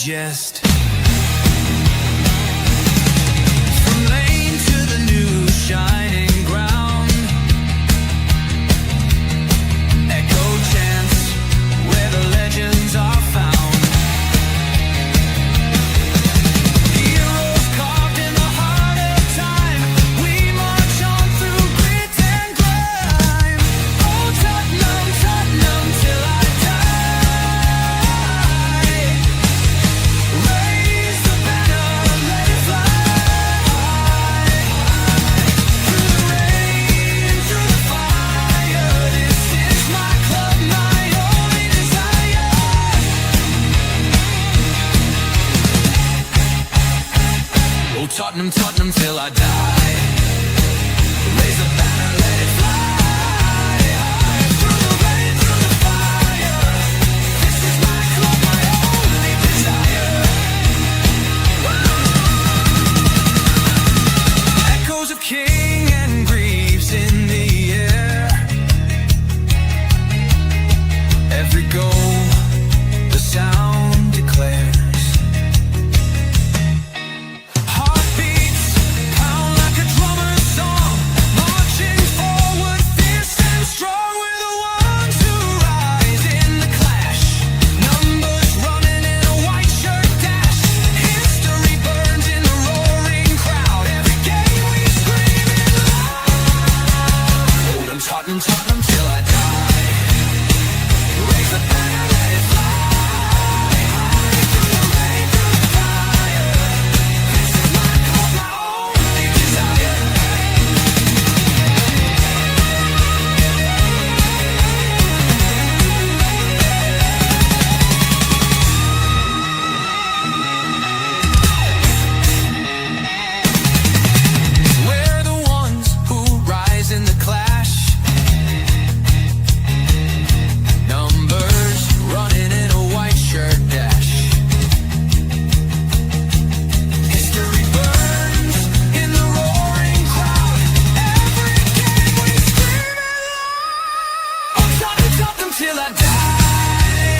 digest. From lane to the new shining ground, echo chants where the legends are found. Heroes carved in the heart of time, we march on through grit and grime. Oh Tottenham, Tottenham till I die. Raise the banner, let it fly. Through the rain, through the fire, this is my club, my only desire. Oh Tottenham, Tottenham till I die. Raise the banner, let it fly. Through the rain, through the fire, this is my club, my only desire. Echoes of King and Greaves in the air. Every goal, the sound declares. Heartbeats pound like a drummer's song, marching forward, fierce and strong. We're the ones who rise in the clash. Numbers running in a white shirt dash. History burns in the roaring crowd. Every game we scream it loud. I'm Tottenham, Tottenham till I die. Raise the banner, let it fly. Through the rain, through the fire, this is my club, my only desire. We're the ones who rise in the clash. Numbers running in a white shirt dash. History burns in the roaring crowd. Every game we scream it loud. I'm Tottenham, Tottenham till I die.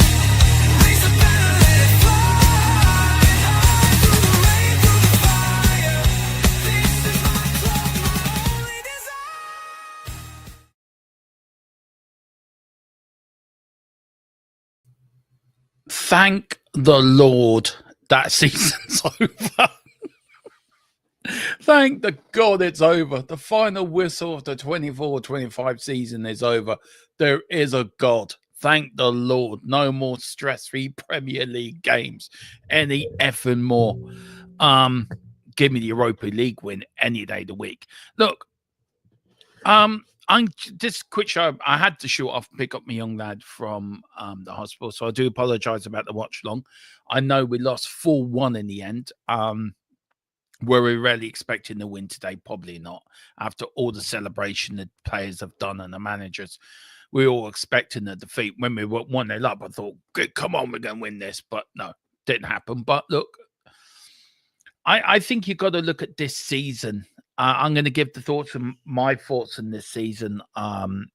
Raise the banner, let it fly. Through the rain, through the fire, this is my club, my only desire. Thank the Lord that season's over. Thank the God it's over. The final whistle of the 24-25 season is over. There is a God. Thank the Lord. No more stress-free Premier League games. Any effing more. Give me the Europa League win any day of the week. Look, I'm just quick show. I had to shoot off and pick up my young lad from the hospital, so I do apologize about the watch long. I know we lost 4-1 in the end. Were we really expecting the win today? Probably not. After all the celebration the players have done and the managers, we were all expecting the defeat. When we were 1-0 up, I thought, good, come on, we're going to win this. But no, didn't happen. But look, I think you've got to look at this season. I'm going to give my thoughts on this season and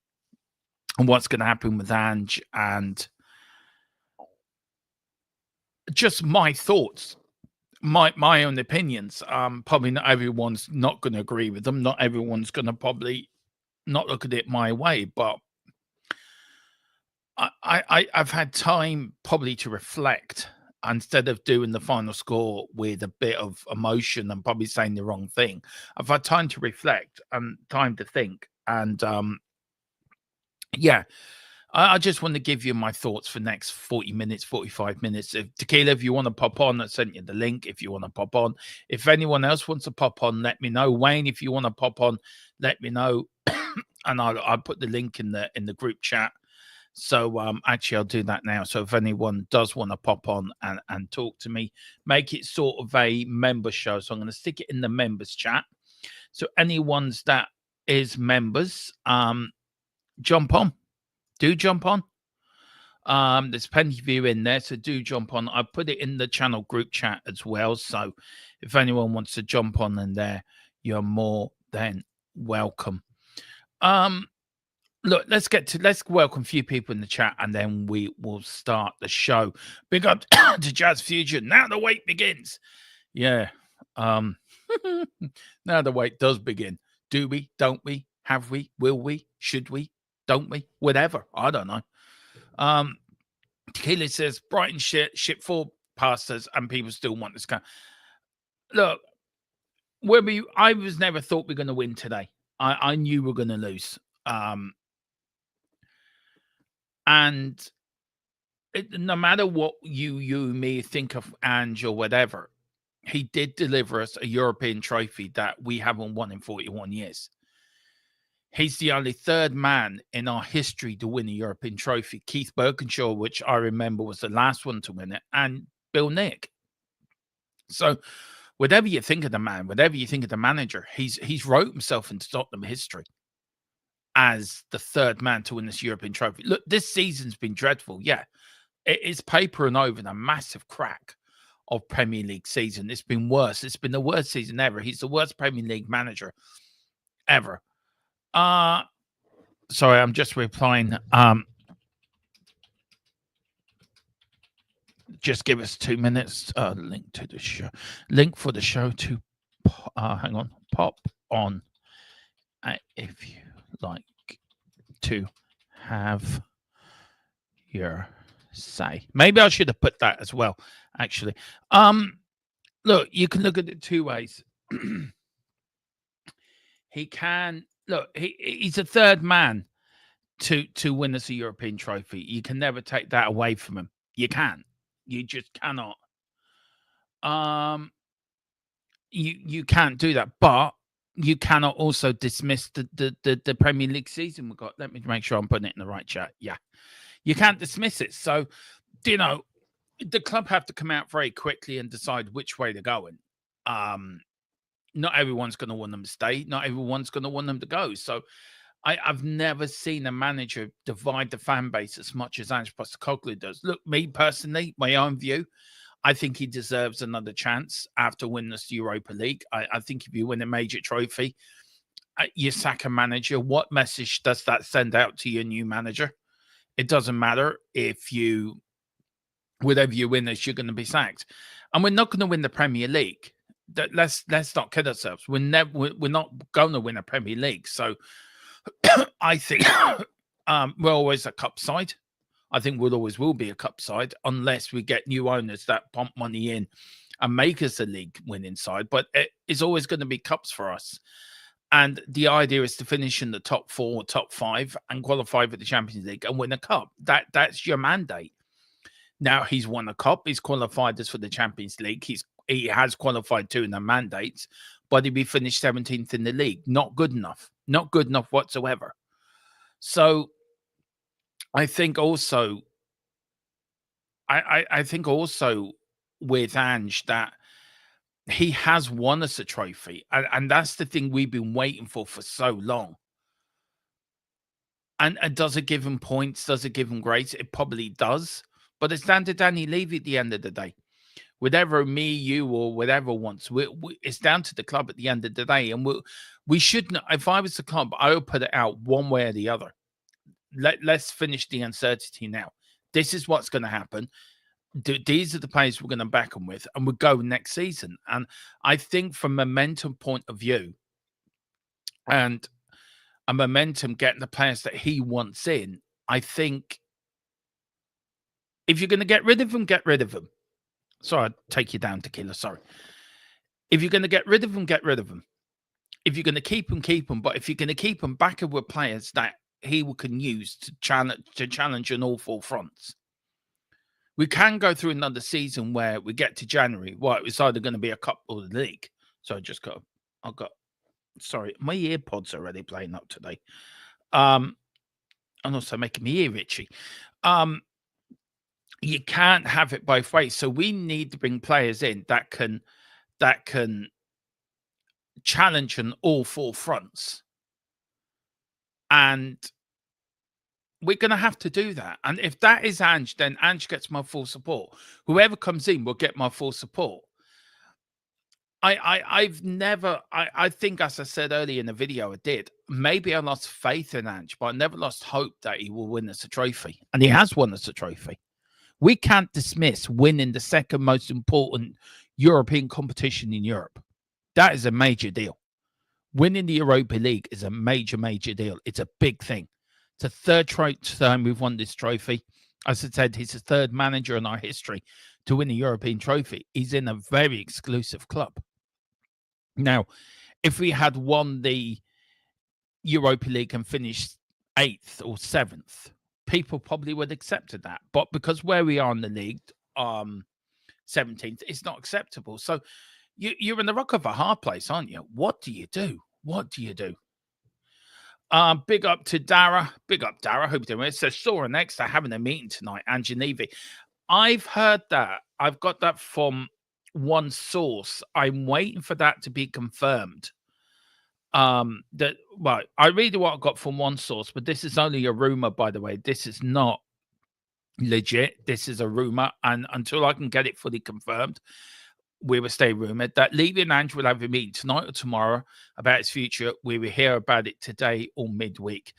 what's going to happen with Ange and just my thoughts, my own opinions. Probably not everyone's not going to agree with them. Not everyone's going to probably not look at it my way, but I've had time probably to reflect instead of doing the final score with a bit of emotion and probably saying the wrong thing. I've had time to reflect and time to think. And yeah, I just want to give you my thoughts for next 40 minutes, 45 minutes. Tequila, if you want to pop on, I sent you the link if you want to pop on. If anyone else wants to pop on, let me know. Wayne, if you want to pop on, let me know. And I'll put the link in the group chat. So actually, I'll do that now. So if anyone does want to pop on and talk to me, make it sort of a member show. So I'm going to stick it in the members chat. So anyone's that is members, jump on. Do jump on. There's plenty of you in there, so do jump on. I put it in the channel group chat as well. So if anyone wants to jump on in there, you're more than welcome. Look, let's welcome a few people in the chat, and then we will start the show. Big up to Jazz Fusion. Now the wait begins. Yeah. Now the wait does begin. Do we? Don't we? Have we? Will we? Should we? Don't we? Whatever. I don't know. Tequila says Brighton ship 4 pastas and people still want this guy. Look, I was never thought we are going to win today. I knew we are going to lose. And no matter what you may think of Ange or whatever, he did deliver us a European trophy that we haven't won in 41 years. He's the only third man in our history to win a European trophy. Keith Birkinshaw, which I remember was the last one to win it, and Bill Nick. So whatever you think of the man, whatever you think of the manager, he's wrote himself into Tottenham history as the third man to win this European trophy. Look, this season's been dreadful. Yeah, it's papering over the massive crack of Premier League season. It's been worse. It's been the worst season ever. He's the worst Premier League manager ever. Sorry, I'm just replying. Just give us 2 minutes. Link to the show. Link for the show to hang on. Pop on if you like to have your say. Maybe I should have put that as well, actually. Look, you can look at it 2 ways. He can look, he's a third man to win us a European trophy. You can never take that away from him. You can't. You just cannot. You can't do that. But you cannot also dismiss the Premier League season we've got. Let me make sure I'm putting it in the right chat. Yeah. You can't dismiss it. So, you know, the club have to come out very quickly and decide which way they're going. Not everyone's going to want them to stay. Not everyone's going to want them to go. So I've never seen a manager divide the fan base as much as Ange Postecoglou does. Look, me personally, my own view, I think he deserves another chance after winning this Europa League. I think if you win a major trophy, you sack a manager. What message does that send out to your new manager? It doesn't matter if whatever you win this, you're going to be sacked. And we're not going to win the Premier League. Let's not kid ourselves. We're not going to win a Premier League. So I think we're always a cup side. I think we'll always will be a cup side unless we get new owners that pump money in and make us a league winning side. But it is always going to be cups for us. And the idea is to finish in the top 4 or top 5 and qualify for the Champions League and win a cup. That's your mandate. Now he's won a cup. He's qualified us for the Champions League. He has qualified 2 in the mandates, but he'll be finished 17th in the league. Not good enough. Not good enough whatsoever. So I think also, I think also with Ange that he has won us a trophy, and that's the thing we've been waiting for so long. And does it give him points? Does it give him grace? It probably does. But it's down to Danny Levy at the end of the day. Whatever me, you, or whatever wants, it's down to the club at the end of the day. And we shouldn't. If I was the club, I would put it out one way or the other. Let's finish the uncertainty now. This is what's going to happen. These are the players we're going to back them with, and we'll go next season. And I think from momentum point of view, and a momentum getting the players that he wants in, I think if you're going to get rid of them, get rid of them. Sorry, I'd take you down, Tequila. Sorry. If you're going to get rid of them, get rid of them. If you're going to keep them, keep them. But if you're going to keep them, back with players that he can use to challenge on all 4 fronts. We can go through another season where we get to January. Well, it's either going to be a cup or the league. So sorry, my earpods are already playing up today. And also making me ear itchy. You can't have it both ways. So we need to bring players in that can challenge on all 4 fronts. And we're going to have to do that. And if that is Ange, then Ange gets my full support. Whoever comes in will get my full support. I've never, I think, as I said earlier in the video, I did. Maybe I lost faith in Ange, but I never lost hope that he will win us a trophy. And he has won us a trophy. We can't dismiss winning the second most important European competition in Europe. That is a major deal. Winning the Europa League is a major, major deal. It's a big thing. It's the third time we've won this trophy. As I said, he's the third manager in our history to win a European trophy. He's in a very exclusive club. Now, if we had won the Europa League and finished 8th or 7th, people probably would have accepted that. But because where we are in the league, 17th, it's not acceptable. So you're in the rock of a hard place, aren't you? What do you do? What do you do? Big up to Dara. Big up, Dara. Hope you're doing it. So Sora next. They're having a meeting tonight, and Genevieve. I've heard that. I've got that from one source. I'm waiting for that to be confirmed. I read what I got from one source, but this is only a rumor, by the way. This is not legit. This is a rumor, and until I can get it fully confirmed, we will stay rumored that Levy and Ange will have a meeting tonight or tomorrow about its future. We will hear about it today or midweek.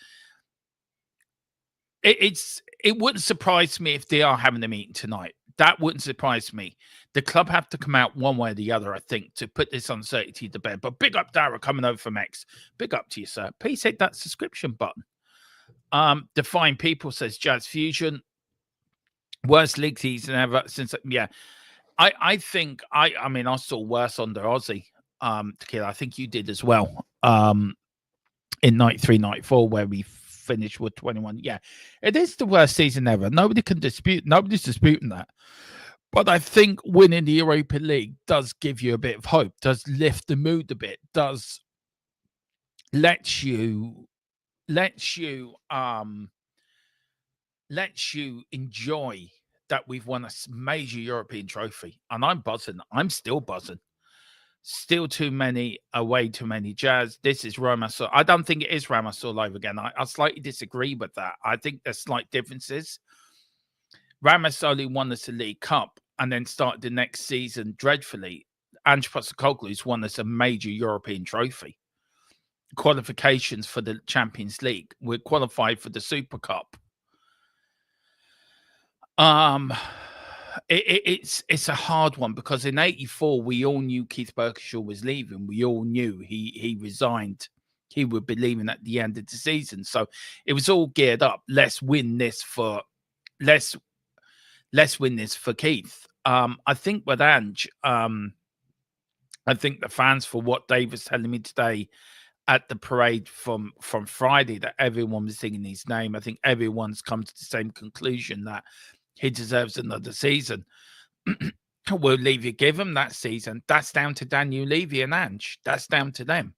It wouldn't surprise me if they are having a meeting tonight. That wouldn't surprise me. The club have to come out one way or the other, I think, to put this uncertainty to bed. But big up, Dara, coming over from X. Big up to you, sir. Please hit that subscription button. Define People says Jazz Fusion. Worst league season ever since, yeah. I think, I mean, I saw worse under Aussie, Tequila. I think you did as well. In 93, 94, where we finished with 21. Yeah, it is the worst season ever. Nobody's disputing that. But I think winning the Europa League does give you a bit of hope, does lift the mood a bit, does let you enjoy that we've won a major European trophy. And I'm buzzing. I'm still buzzing. Still too many Jazz. This is Ramasol. I don't think it is Ramasol live again. I slightly disagree with that. I think there's slight differences. Ramasoli won us a League Cup and then started the next season dreadfully. Ange Postecoglou's won us a major European trophy. Qualifications for the Champions League. We're qualified for the Super Cup. It's a hard one because in 84 we all knew Keith Burkishaw was leaving. We all knew he resigned. He would be leaving at the end of the season. So it was all geared up. Let's win this for Keith. I think with Ange, I think the fans, for what Dave was telling me today at the parade from Friday, that everyone was singing his name. I think everyone's come to the same conclusion that he deserves another season. Will Levy give him that season? That's down to Daniel Levy and Ange. That's down to them.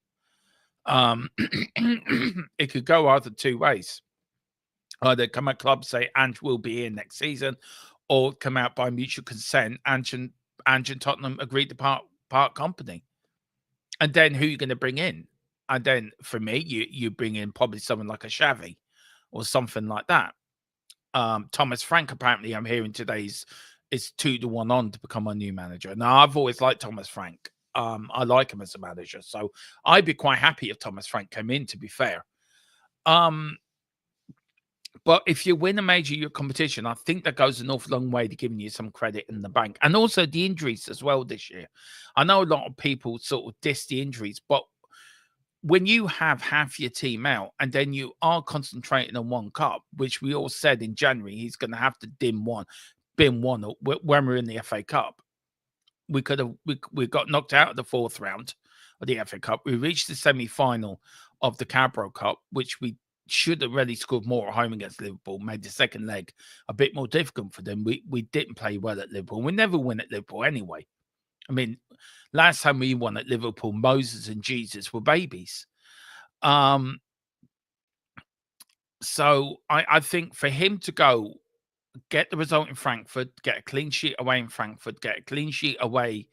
It could go either two ways. Either come out club say Ange will be here next season, or come out by mutual consent. Ange and Tottenham agreed to part company. And then who are you going to bring in? And then for me, you bring in probably someone like a Xavi or something like that. Thomas Frank, apparently, I'm hearing today is 2-1 on to become our new manager. Now, I've always liked Thomas Frank. I like him as a manager, so I'd be quite happy if Thomas Frank came in, to be fair. But if you win a major competition, I think that goes an awful long way to giving you some credit in the bank. And also the injuries as well this year. I know a lot of people sort of diss the injuries, but when you have half your team out and then you are concentrating on one cup, which we all said in January, he's going to have to bin one when we're in the FA Cup. We got knocked out of the 4th round of the FA Cup. We reached the semi-final of the Carabao Cup, which we should have really scored more at home against Liverpool, made the second leg a bit more difficult for them. We didn't play well at Liverpool. We never win at Liverpool anyway. I mean, last time we won at Liverpool, Moses and Jesus were babies. So I think for him to go get the result in Frankfurt, get a clean sheet away in Frankfurt, get a clean sheet away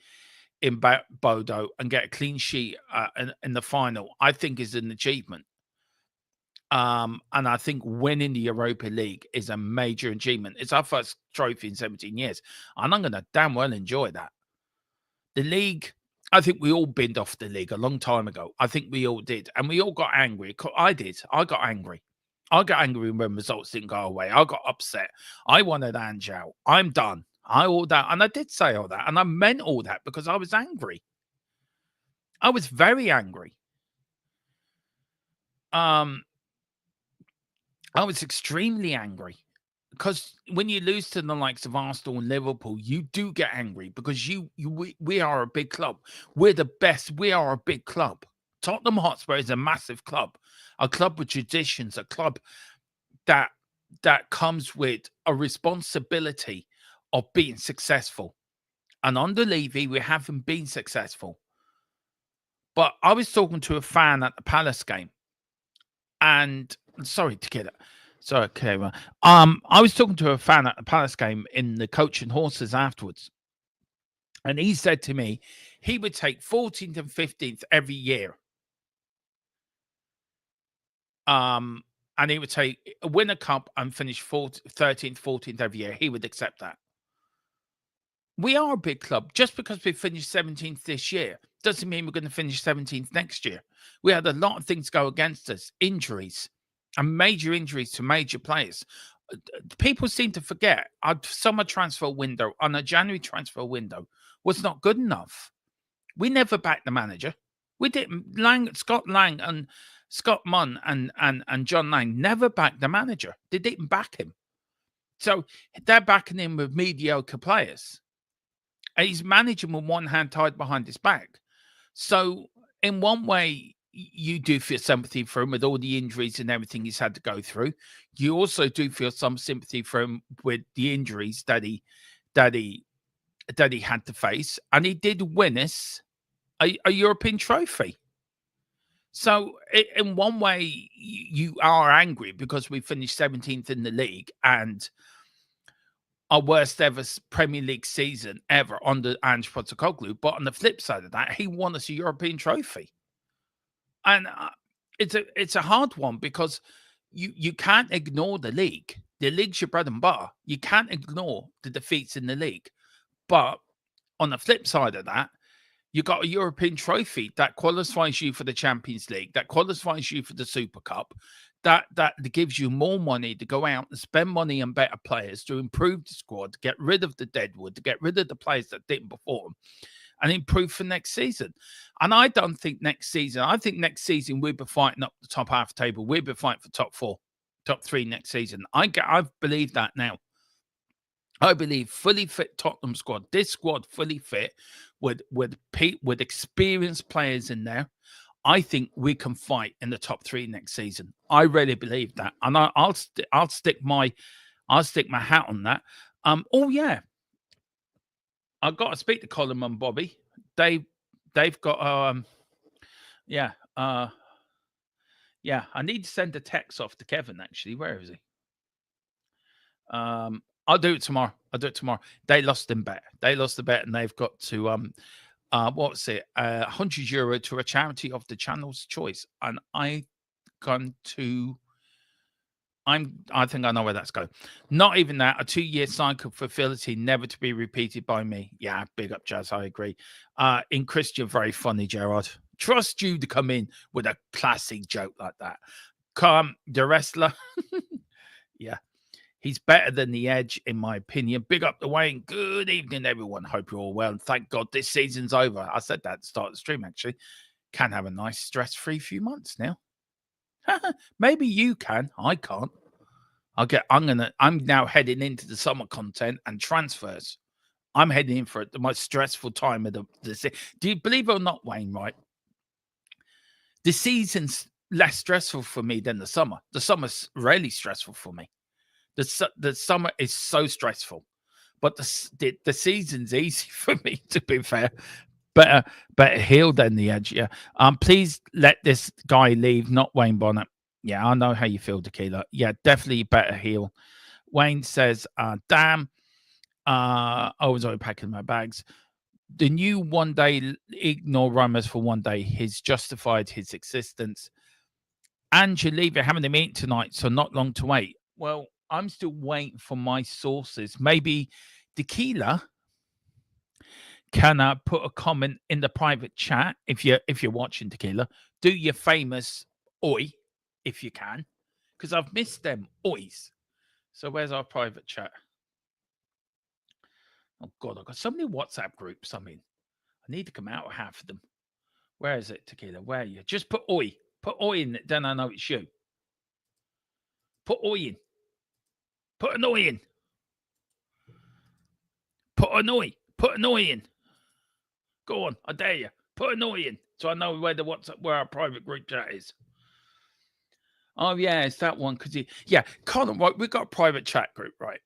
in Bodo, and get a clean sheet in the final, I think is an achievement. And I think winning the Europa League is a major achievement. It's our first trophy in 17 years. And I'm going to damn well enjoy that. The league, I think we all binned off the league a long time ago. I think we all did. And we all got angry. I did. I got angry. I got angry when results didn't go away. I got upset. I wanted Ange out. I'm done. All that. And I did say all that. And I meant all that because I was angry. I was very angry. I was extremely angry. Because when you lose to the likes of Arsenal and Liverpool, you do get angry because we are a big club. We're the best. We are a big club. Tottenham Hotspur is a massive club, a club with traditions, a club that comes with a responsibility of being successful. And under Levy, we haven't been successful. But I was talking to a fan at the Palace game, and sorry to get it. So, okay, well, I was talking to a fan at the Palace game in the Coach and Horses afterwards, and he said to me he would take 14th and 15th every year. And he would win a cup and finish 13th, 14th every year. He would accept that. We are a big club. Just because we finished 17th this year doesn't mean we're going to finish 17th next year. We had a lot of things go against us, injuries. And major injuries to major players. People seem to forget our summer transfer window on a January transfer window was not good enough. We never backed the manager. We didn't. Scott Lang and Scott Munn and John Lang never backed the manager. They didn't back him. So they're backing him with mediocre players. And he's managing with one hand tied behind his back. So in one way, you do feel sympathy for him with all the injuries and everything he's had to go through. You also do feel some sympathy for him with the injuries that he had to face, and he did win us a European trophy. So in one way, you are angry because we finished 17th in the league and our worst ever Premier League season ever under Ange Postecoglou. But on the flip side of that, he won us a European trophy. And it's a hard one because you can't ignore the league. The league's your bread and butter. You can't ignore the defeats in the league. But on the flip side of that, you got a European trophy that qualifies you for the Champions League, that qualifies you for the Super Cup, that gives you more money to go out and spend money on better players, to improve the squad, to get rid of the deadwood, to get rid of the players that didn't perform, and improve for next season. And I don't think next season, I think next season we'll be fighting up the top half table. We'll be fighting for top 4, top 3 next season. I believe that now. I believe fully fit Tottenham squad, this squad fully fit with experienced players in there. I think we can fight in the top 3 next season. I really believe that, and I'll stick my hat on that. Oh yeah, I've got to speak to Colin and Bobby. They've got yeah. I need to send a text off to Kevin. Actually, where is he? I'll do it tomorrow. They lost the bet. And they've got to what's it? €100 to a charity of the channel's choice. And I think I know where that's going. Not even that. A 2-year cycle for Phility, never to be repeated by me. Yeah, big up, Jazz. I agree. In Christian, very funny, Gerard. Trust you to come in with a classic joke like that. Come, the wrestler. Yeah. He's better than the Edge, in my opinion. Big up the Wayne. Good evening, everyone. Hope you're all well. And thank God this season's over. I said that at the start of the stream, actually. Can have a nice stress-free few months now. Maybe you can. I can't. I'm now heading into the summer content and transfers. I'm heading in for the most stressful time of the season. Do you believe it or not, Wayne, right? The season's less stressful for me than the summer. The summer's really stressful for me. The summer is so stressful, but the season's easy for me, to be fair. Better heel than the Edge, yeah. Please let this guy leave, not Wayne Bonnet. Yeah, I know how you feel, Tequila. Yeah, definitely better heel. Wayne says, damn, I was only packing my bags. The new one day, ignore Ramos for one day, he's justified his existence. And you leave it having a meeting tonight, so not long to wait. Well, I'm still waiting for my sources. Maybe Tequila can I put a comment in the private chat if you're watching Tequila? Do your famous oi if you can, because I've missed them ois. So where's our private chat? Oh God, I've got so many WhatsApp groups. I mean, I need to come out of half of them. Where is it, Tequila? Where are you? Just put oi. Put oi in it, then I know it's you. Put oi in. Put an oi in. Put an oi. Put an oi in. Go on, I dare you. Put an oi in so I know where the WhatsApp, where our private group chat is. Oh yeah, it's that one because Colin, right? We got a private chat group, right?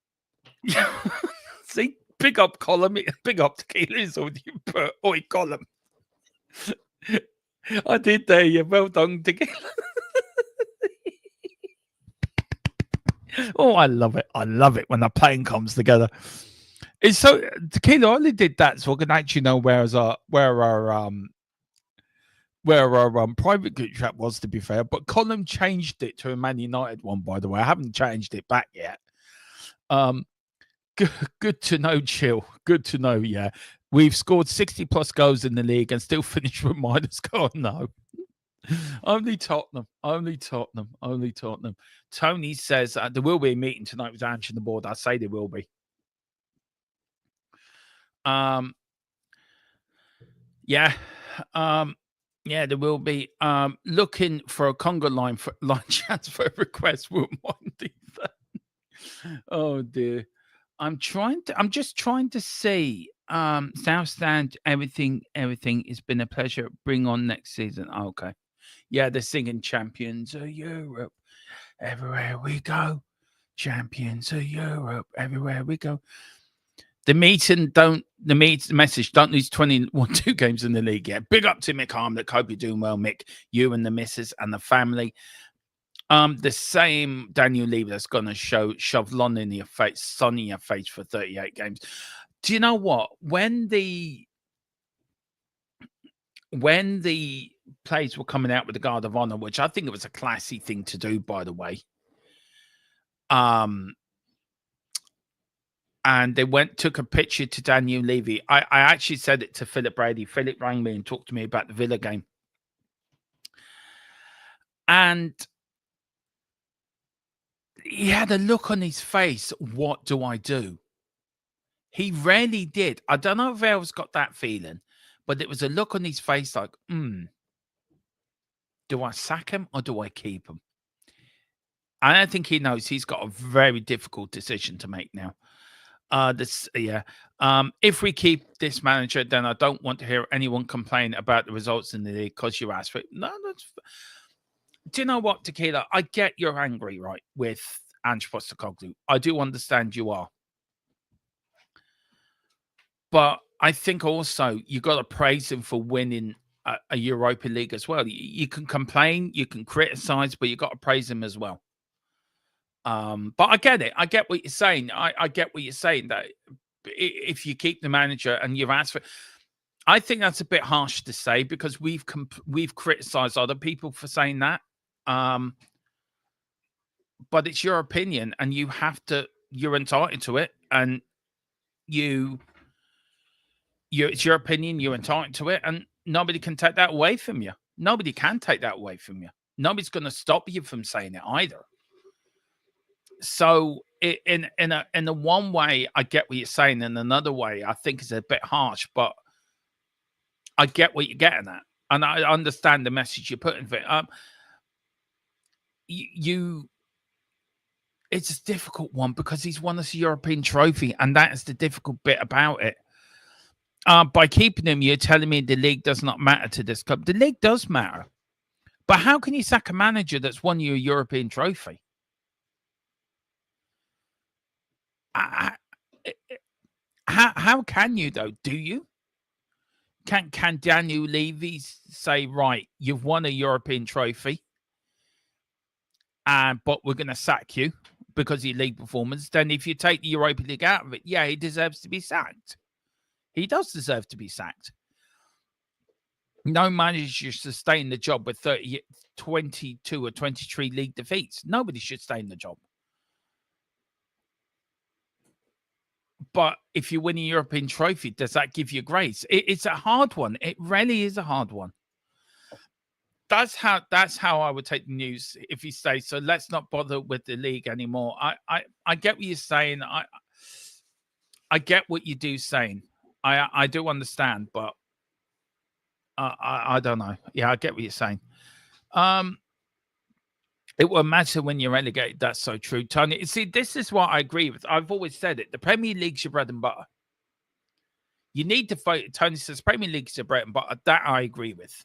Yeah. See, big up Colin, big up Tequila. So you put oi Colin. I did there. Yeah, well done, Tequila. Oh, I love it. I love it when the plane comes together. It's so Tequila only did that so I can actually know where our private group chat was, to be fair. But Colin changed it to a Man United one, by the way. I haven't changed it back yet. Good to know, Chill. Good to know, yeah. We've scored 60 plus goals in the league and still finished with minus goal. No. Only Tottenham. Only Tottenham. Only Tottenham. Tony says there will be a meeting tonight with Ange and the board. I say there will be. Yeah. Yeah, there will be. Looking for a Congo line transfer request. Wouldn't mind either. Oh dear. I'm just trying to see. South Stand, everything. It's been a pleasure. Bring on next season. Oh, okay. Yeah, they're singing Champions of Europe. Everywhere we go. Champions of Europe. Everywhere we go. The message, don't lose 21-2 games in the league yet. Big up to Mick Harmlick. Hope you're doing well, Mick. You and the missus and the family. The same Daniel Levy that's going to shove London in your face, sun in your face for 38 games. Do you know what? When the players were coming out with the Guard of Honor, which I think it was a classy thing to do, by the way. And they took a picture to Daniel Levy. I actually said it to Philip Brady. Philip rang me and talked to me about the Villa game. And he had a look on his face. What do I do? He rarely did. I don't know if Vale's got that feeling, but it was a look on his face like, do I sack him or do I keep him? I don't think he knows he's got a very difficult decision to make now. If we keep this manager, then I don't want to hear anyone complain about the results in the league because you asked for it. No, do you know what, Tequila? I get you're angry, right, with Ange Postecoglou. I do understand you are. But I think also you got to praise him for winning a Europa League as well. You can complain, you can criticize, but you got to praise him as well. But I get it. I get what you're saying. I get what you're saying, that if you keep the manager and you've asked for, I think that's a bit harsh to say because we've criticized other people for saying that. But it's your opinion, and you're entitled to it, and it's your opinion. You're entitled to it, and nobody can take that away from you. Nobody can take that away from you. Nobody's going to stop you from saying it either. So in a one way, I get what you're saying. In another way, I think it's a bit harsh, but I get what you're getting at, and I understand the message you're putting for it. It's a difficult one because he's won us a European trophy, and that is the difficult bit about it. By keeping him, you're telling me the league does not matter to this club. The league does matter, but how can you sack a manager that's won you a European trophy? How can you though? Do you? Can Daniel Levy say, right, you've won a European trophy, but we're going to sack you because of your league performance? Then if you take the Europa League out of it, yeah, he deserves to be sacked. He does deserve to be sacked. No manager should sustain the job with 22 or 23 league defeats. Nobody should stay in the job. But if you win a European trophy, does that give you grace? It's a hard one. It really is a hard one. That's how I would take the news if you say so. Let's not bother with the league anymore. I get what you're saying. I get what you do saying. I do understand, but I don't know. Yeah, I get what you're saying. It will matter when you're relegated. That's so true, Tony. See, this is what I agree with. I've always said it. The Premier League's your bread and butter. You need to fight. Tony says Premier League's your bread and butter. That I agree with.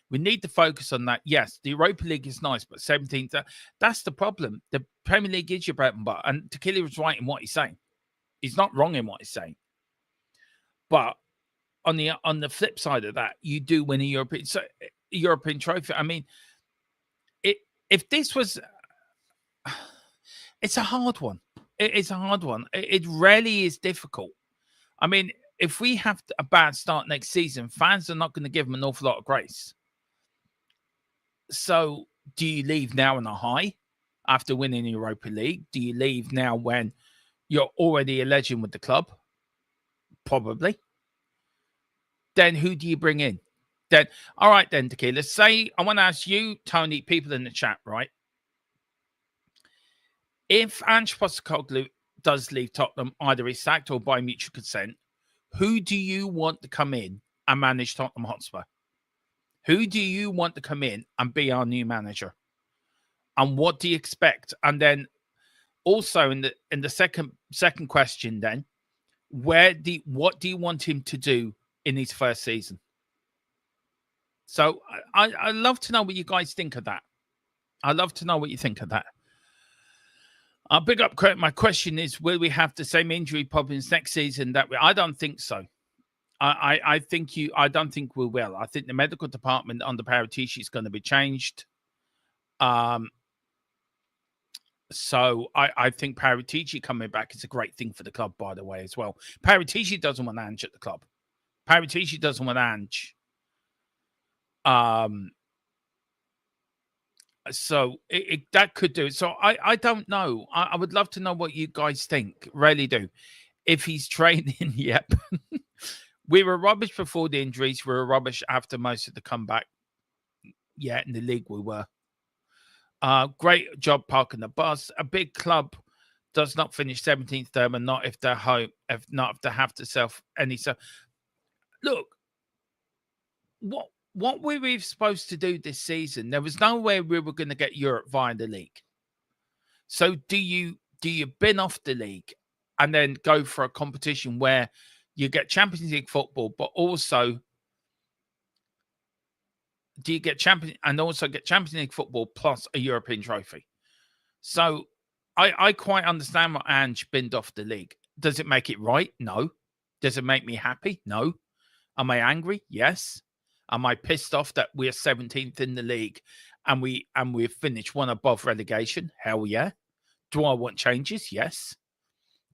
We need to focus on that. Yes, the Europa League is nice, but 17th, that's the problem. The Premier League is your bread and butter. And Tequila was right in what he's saying. He's not wrong in what he's saying. But on the flip side of that, you do win a European trophy. I mean, if this was, it's a hard one. It's a hard one. It really is difficult. I mean, if we have a bad start next season, fans are not going to give them an awful lot of grace. So do you leave now on a high after winning the Europa League? Do you leave now when you're already a legend with the club? Probably. Then who do you bring in? Then, all right, then, Tequila. Say, I want to ask you, Tony, people in the chat, right? If Ange Postecoglou does leave Tottenham, either he's sacked or by mutual consent, who do you want to come in and manage Tottenham Hotspur? Who do you want to come in and be our new manager? And what do you expect? And then also in the second question, then, what do you want him to do in his first season? So I'd love to know what you guys think of that. I'd love to know what you think of that. Big up, my question is, will we have the same injury problems next season? I don't think so. I don't think we will. I think the medical department under Paratici is going to be changed. So I think Paratici coming back is a great thing for the club, by the way, as well. Paratici doesn't want Ange at the club. Paratici doesn't want Ange. So that could do it. So I don't know. I would love to know what you guys think. Really do. If he's training, yep. We were rubbish before the injuries. We were rubbish after most of the comeback. Yeah, in the league we were. Great job parking the bus. A big club does not finish 17th term, and not if they're home, if they have to self any. So, look, what were we supposed to do this season? There was no way we were going to get Europe via the league. So do you bin off the league and then go for a competition where you get Champions League football, but also do you get Champions League football plus a European trophy? So I quite understand what Ange binned off the league. Does it make it right? No. Does it make me happy? No. Am I angry? Yes. Am I pissed off that we're 17th in the league and we've finished one above relegation? Hell yeah. Do I want changes? Yes.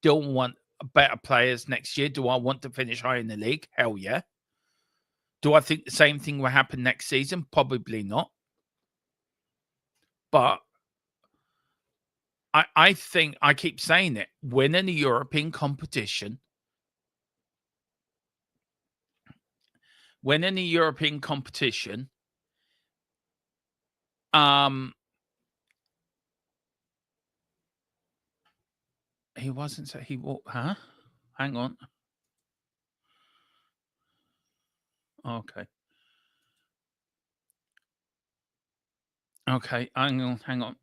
Do I want better players next year? Do I want to finish high in the league? Hell yeah. Do I think the same thing will happen next season? Probably not. But I think, I keep saying it, winning a European competition, he wasn't, so he walked, huh? Hang on. Okay. Okay, hang on.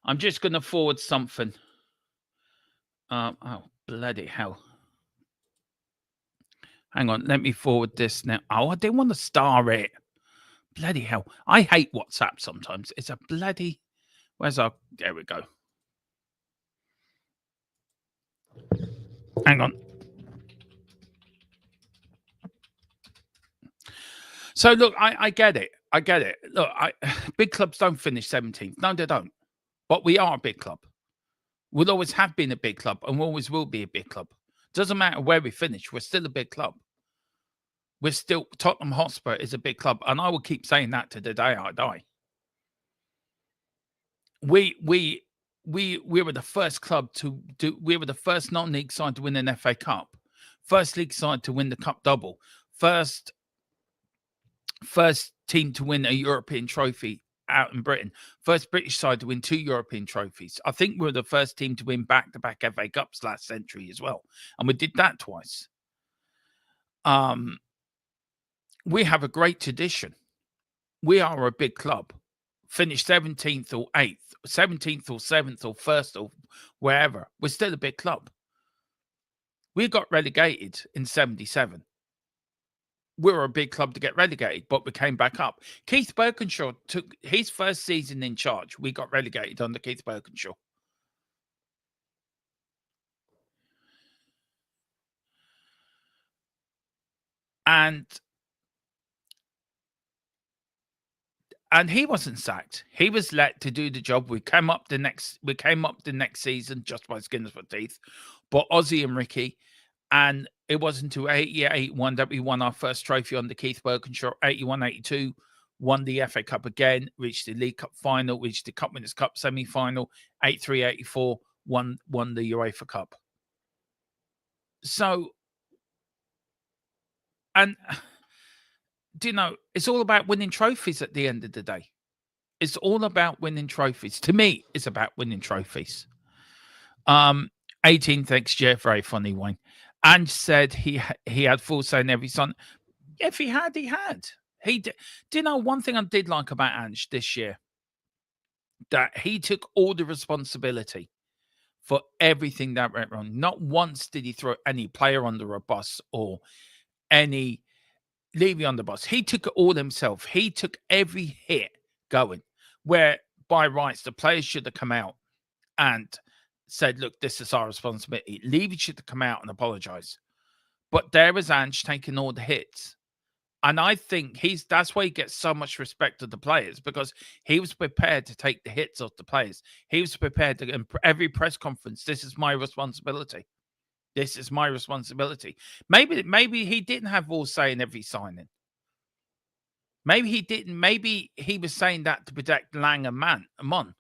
I'm just going to forward something. Oh, bloody hell. Hang on, let me forward this now. Oh, I didn't want to star it. Bloody hell. I hate WhatsApp sometimes. It's a bloody... There we go. Hang on. So, look, I get it. Look, big clubs don't finish 17th. No, they don't. But we are a big club. We'll always have been a big club and we always will be a big club. Doesn't matter where we finish. We're still a big club. Tottenham Hotspur is a big club. And I will keep saying that to the day I die. We we were the first club to do. We were the first non-league side to win an FA Cup, first league side to win the Cup double, first team to win a European trophy out in Britain, first British side to win 2 European trophies. I think we were the first team to win back-to-back FA Cups last century as well, and we did that twice. We have a great tradition. We are a big club. Finished 17th or 8th, 17th or 7th or 1st or wherever. We're still a big club. We got relegated in 77. We were a big club to get relegated, but we came back up. Keith Birkinshaw took his first season in charge. We got relegated under Keith Birkinshaw. And he wasn't sacked. He was let to do the job. We came up the next season just by skin of our teeth. But Ozzy and Ricky, and it wasn't until 81 that we won our first trophy under Keith Birkinshaw. 81-82, won the FA Cup again, reached the League Cup final, reached the Cup Winners' Cup semi-final. 83-84, won the UEFA Cup. So, and do you know, it's all about winning trophies at the end of the day. It's all about winning trophies. To me, it's about winning trophies. 18 thanks, Jeff. Very funny, Wayne. And said he had full say in every son. If he had, he had. He did. Do you know one thing I did like about Ange this year? That he took all the responsibility for everything that went wrong. Not once did he throw any player under a bus or any Levy on the bus. He took it all himself. He took every hit going, where by rights the players should have come out and said, look, this is our responsibility. Levy should have come out and apologized. But there was Ange taking all the hits. And I think that's why he gets so much respect of the players, because he was prepared to take the hits off the players. He was prepared to, in every press conference, this is my responsibility. This is my responsibility. Maybe he didn't have all say in every signing. Maybe he didn't. Maybe he was saying that to protect Lang and Mon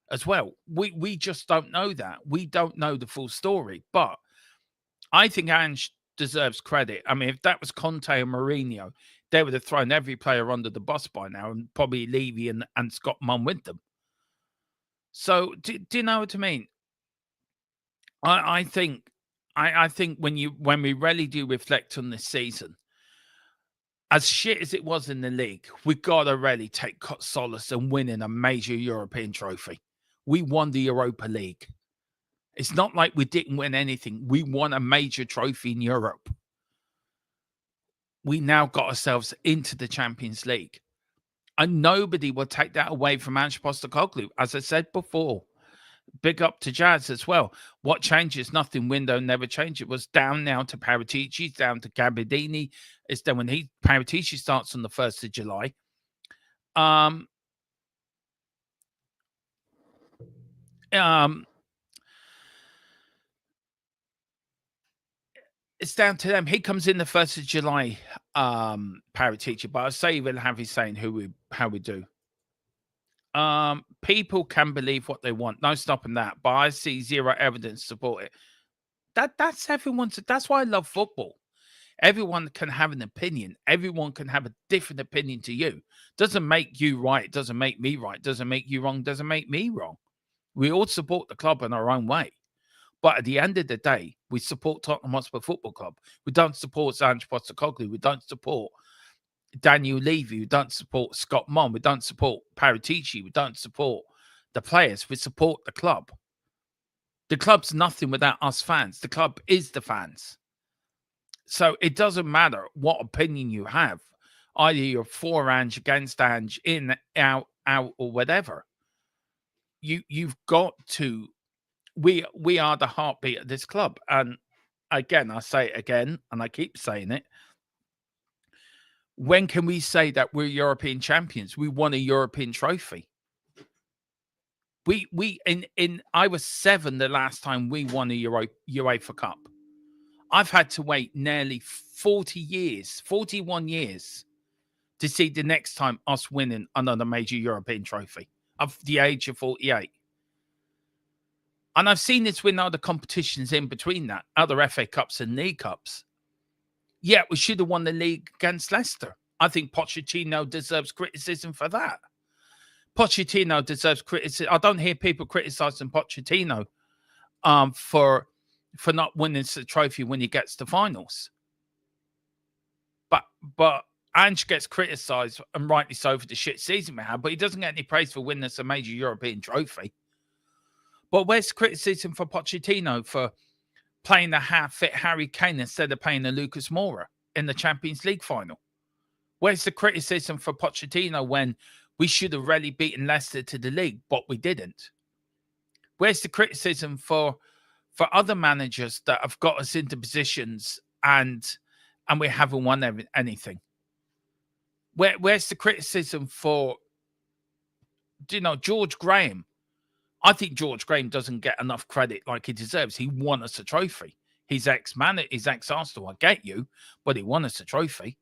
as well. We just don't know that. We don't know the full story. But I think Ange deserves credit. I mean, if that was Conte and Mourinho, they would have thrown every player under the bus by now, and probably Levy and Scott Munn with them. So do you know what I mean? I think when we really do reflect on this season, as shit as it was in the league, we gotta really take solace in winning a major European trophy. We won the Europa League. It's not like we didn't win anything. We won a major trophy in Europe. We now got ourselves into the Champions League, and nobody will take that away from Ange Postecoglou. As I said before. Big up to Jazz as well. What changes? Nothing. Window never changed. It was down now to Paratici, down to Gabbiadini. It's then when Paratici starts on the 1st of July. It's down to them. He comes in the 1st of July, Paratici, but I'll say we'll have his saying how we do. People can believe what they want. No stopping that. But I see zero evidence to support it. That's everyone's. That's why I love football. Everyone can have an opinion. Everyone can have a different opinion to you. Doesn't make you right. Doesn't make me right. Doesn't make you wrong. Doesn't make me wrong. We all support the club in our own way. But at the end of the day, we support Tottenham Hotspur Football Club. We don't support Ange Postecoglou. We don't support Daniel Levy. We don't support Scott Munn. We don't support Paratici. We don't support the players. We support the club. The club's nothing without us fans. The club is the fans. So it doesn't matter what opinion you have. Either you're for Ange, against Ange, in, out, or whatever. You've got to. We are the heartbeat of this club. And again, I say it again, and I keep saying it. When can we say that we're European champions? We won a European trophy. I was 7 the last time we won a UEFA Cup. I've had to wait nearly 40 years, 41 years to see the next time us winning another major European trophy of the age of 48. And I've seen this win other competitions in between that, other FA Cups and League Cups. Yeah, we should have won the league against Leicester. I think Pochettino deserves criticism for that. Pochettino deserves criticism. I don't hear people criticising Pochettino for not winning the trophy when he gets to finals. But Ange gets criticised, and rightly so, for the shit season we had, but he doesn't get any praise for winning us a major European trophy. But where's criticism for Pochettino for playing the half-fit Harry Kane instead of playing the Lucas Moura in the Champions League final? Where's the criticism for Pochettino when we should have really beaten Leicester to the league, but we didn't? Where's the criticism for other managers that have got us into positions and we haven't won anything? Where's the criticism for, George Graham? I think George Graham doesn't get enough credit like he deserves. He won us a trophy. He's ex-Arsenal, I get you, but he won us a trophy.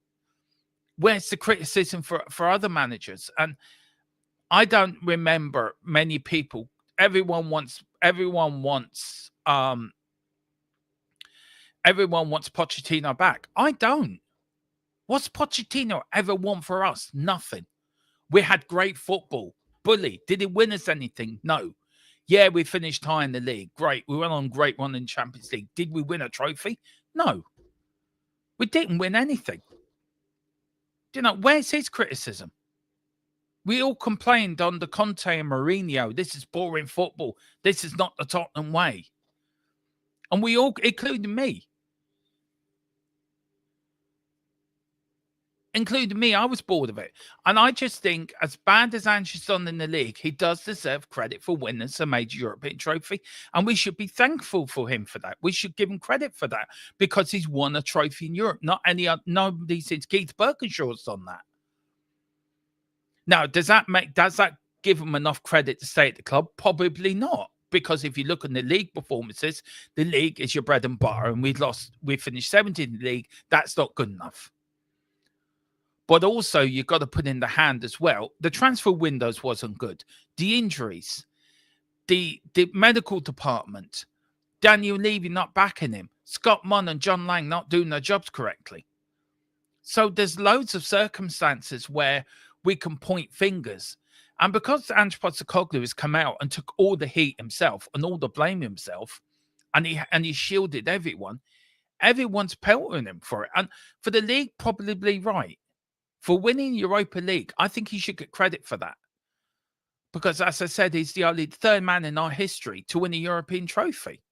Where's the criticism for other managers? And I don't remember many people. Everyone wants Pochettino back. I don't. What's Pochettino ever won for us? Nothing. We had great football. Bully. Did it win us anything? No. Yeah, we finished high in the league. Great. We went on a great run in Champions League. Did we win a trophy? No. We didn't win anything. Where's his criticism? We all complained under Conte and Mourinho. This is boring football. This is not the Tottenham way. And we all, including me, I was bored of it. And I just think, as bad as Ange has done in the league, he does deserve credit for winning a major European trophy. And we should be thankful for him for that. We should give him credit for that because he's won a trophy in Europe. Nobody since Keith Birkinshaw's done that. Now, does that give him enough credit to stay at the club? Probably not. Because if you look at the league performances, the league is your bread and butter. And we finished 17th in the league. That's not good enough. But also, you've got to put in the hand as well. The transfer windows wasn't good. The injuries, the medical department, Daniel Levy not backing him, Scott Munn and John Lang not doing their jobs correctly. So there's loads of circumstances where we can point fingers. And because Ange Postecoglou has come out and took all the heat himself and all the blame himself, and he shielded everyone, everyone's pelting him for it. And for the league, probably right. For winning Europa League, I think he should get credit for that. Because, as I said, he's the only third man in our history to win a European trophy.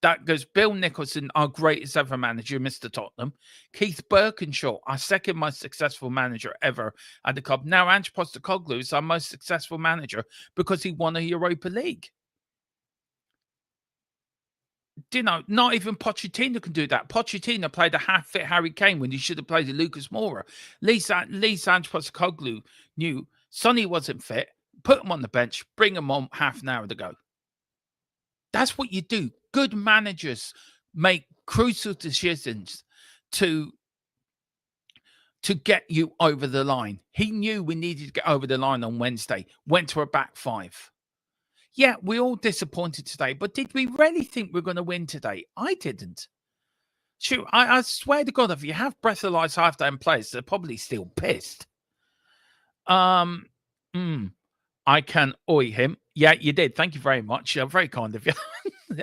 That goes Bill Nicholson, our greatest ever manager, Mr. Tottenham. Keith Birkinshaw, our second most successful manager ever at the club. Now, Ange Postecoglou is our most successful manager because he won a Europa League. Not even Pochettino can do that. Pochettino played a half-fit Harry Kane when he should have played a Lucas Moura. Ange Postecoglou knew Sonny wasn't fit, put him on the bench, bring him on half an hour to go. That's what you do. Good managers make crucial decisions to get you over the line. He knew we needed to get over the line on Wednesday, went to a back five. Yeah, we're all disappointed today, but did we really think we're going to win today? I didn't. Shoot, I swear to God, if you have breathalyzed half-time players, they're probably still pissed. I can oi him. Yeah, you did. Thank you very much. You're very kind of you.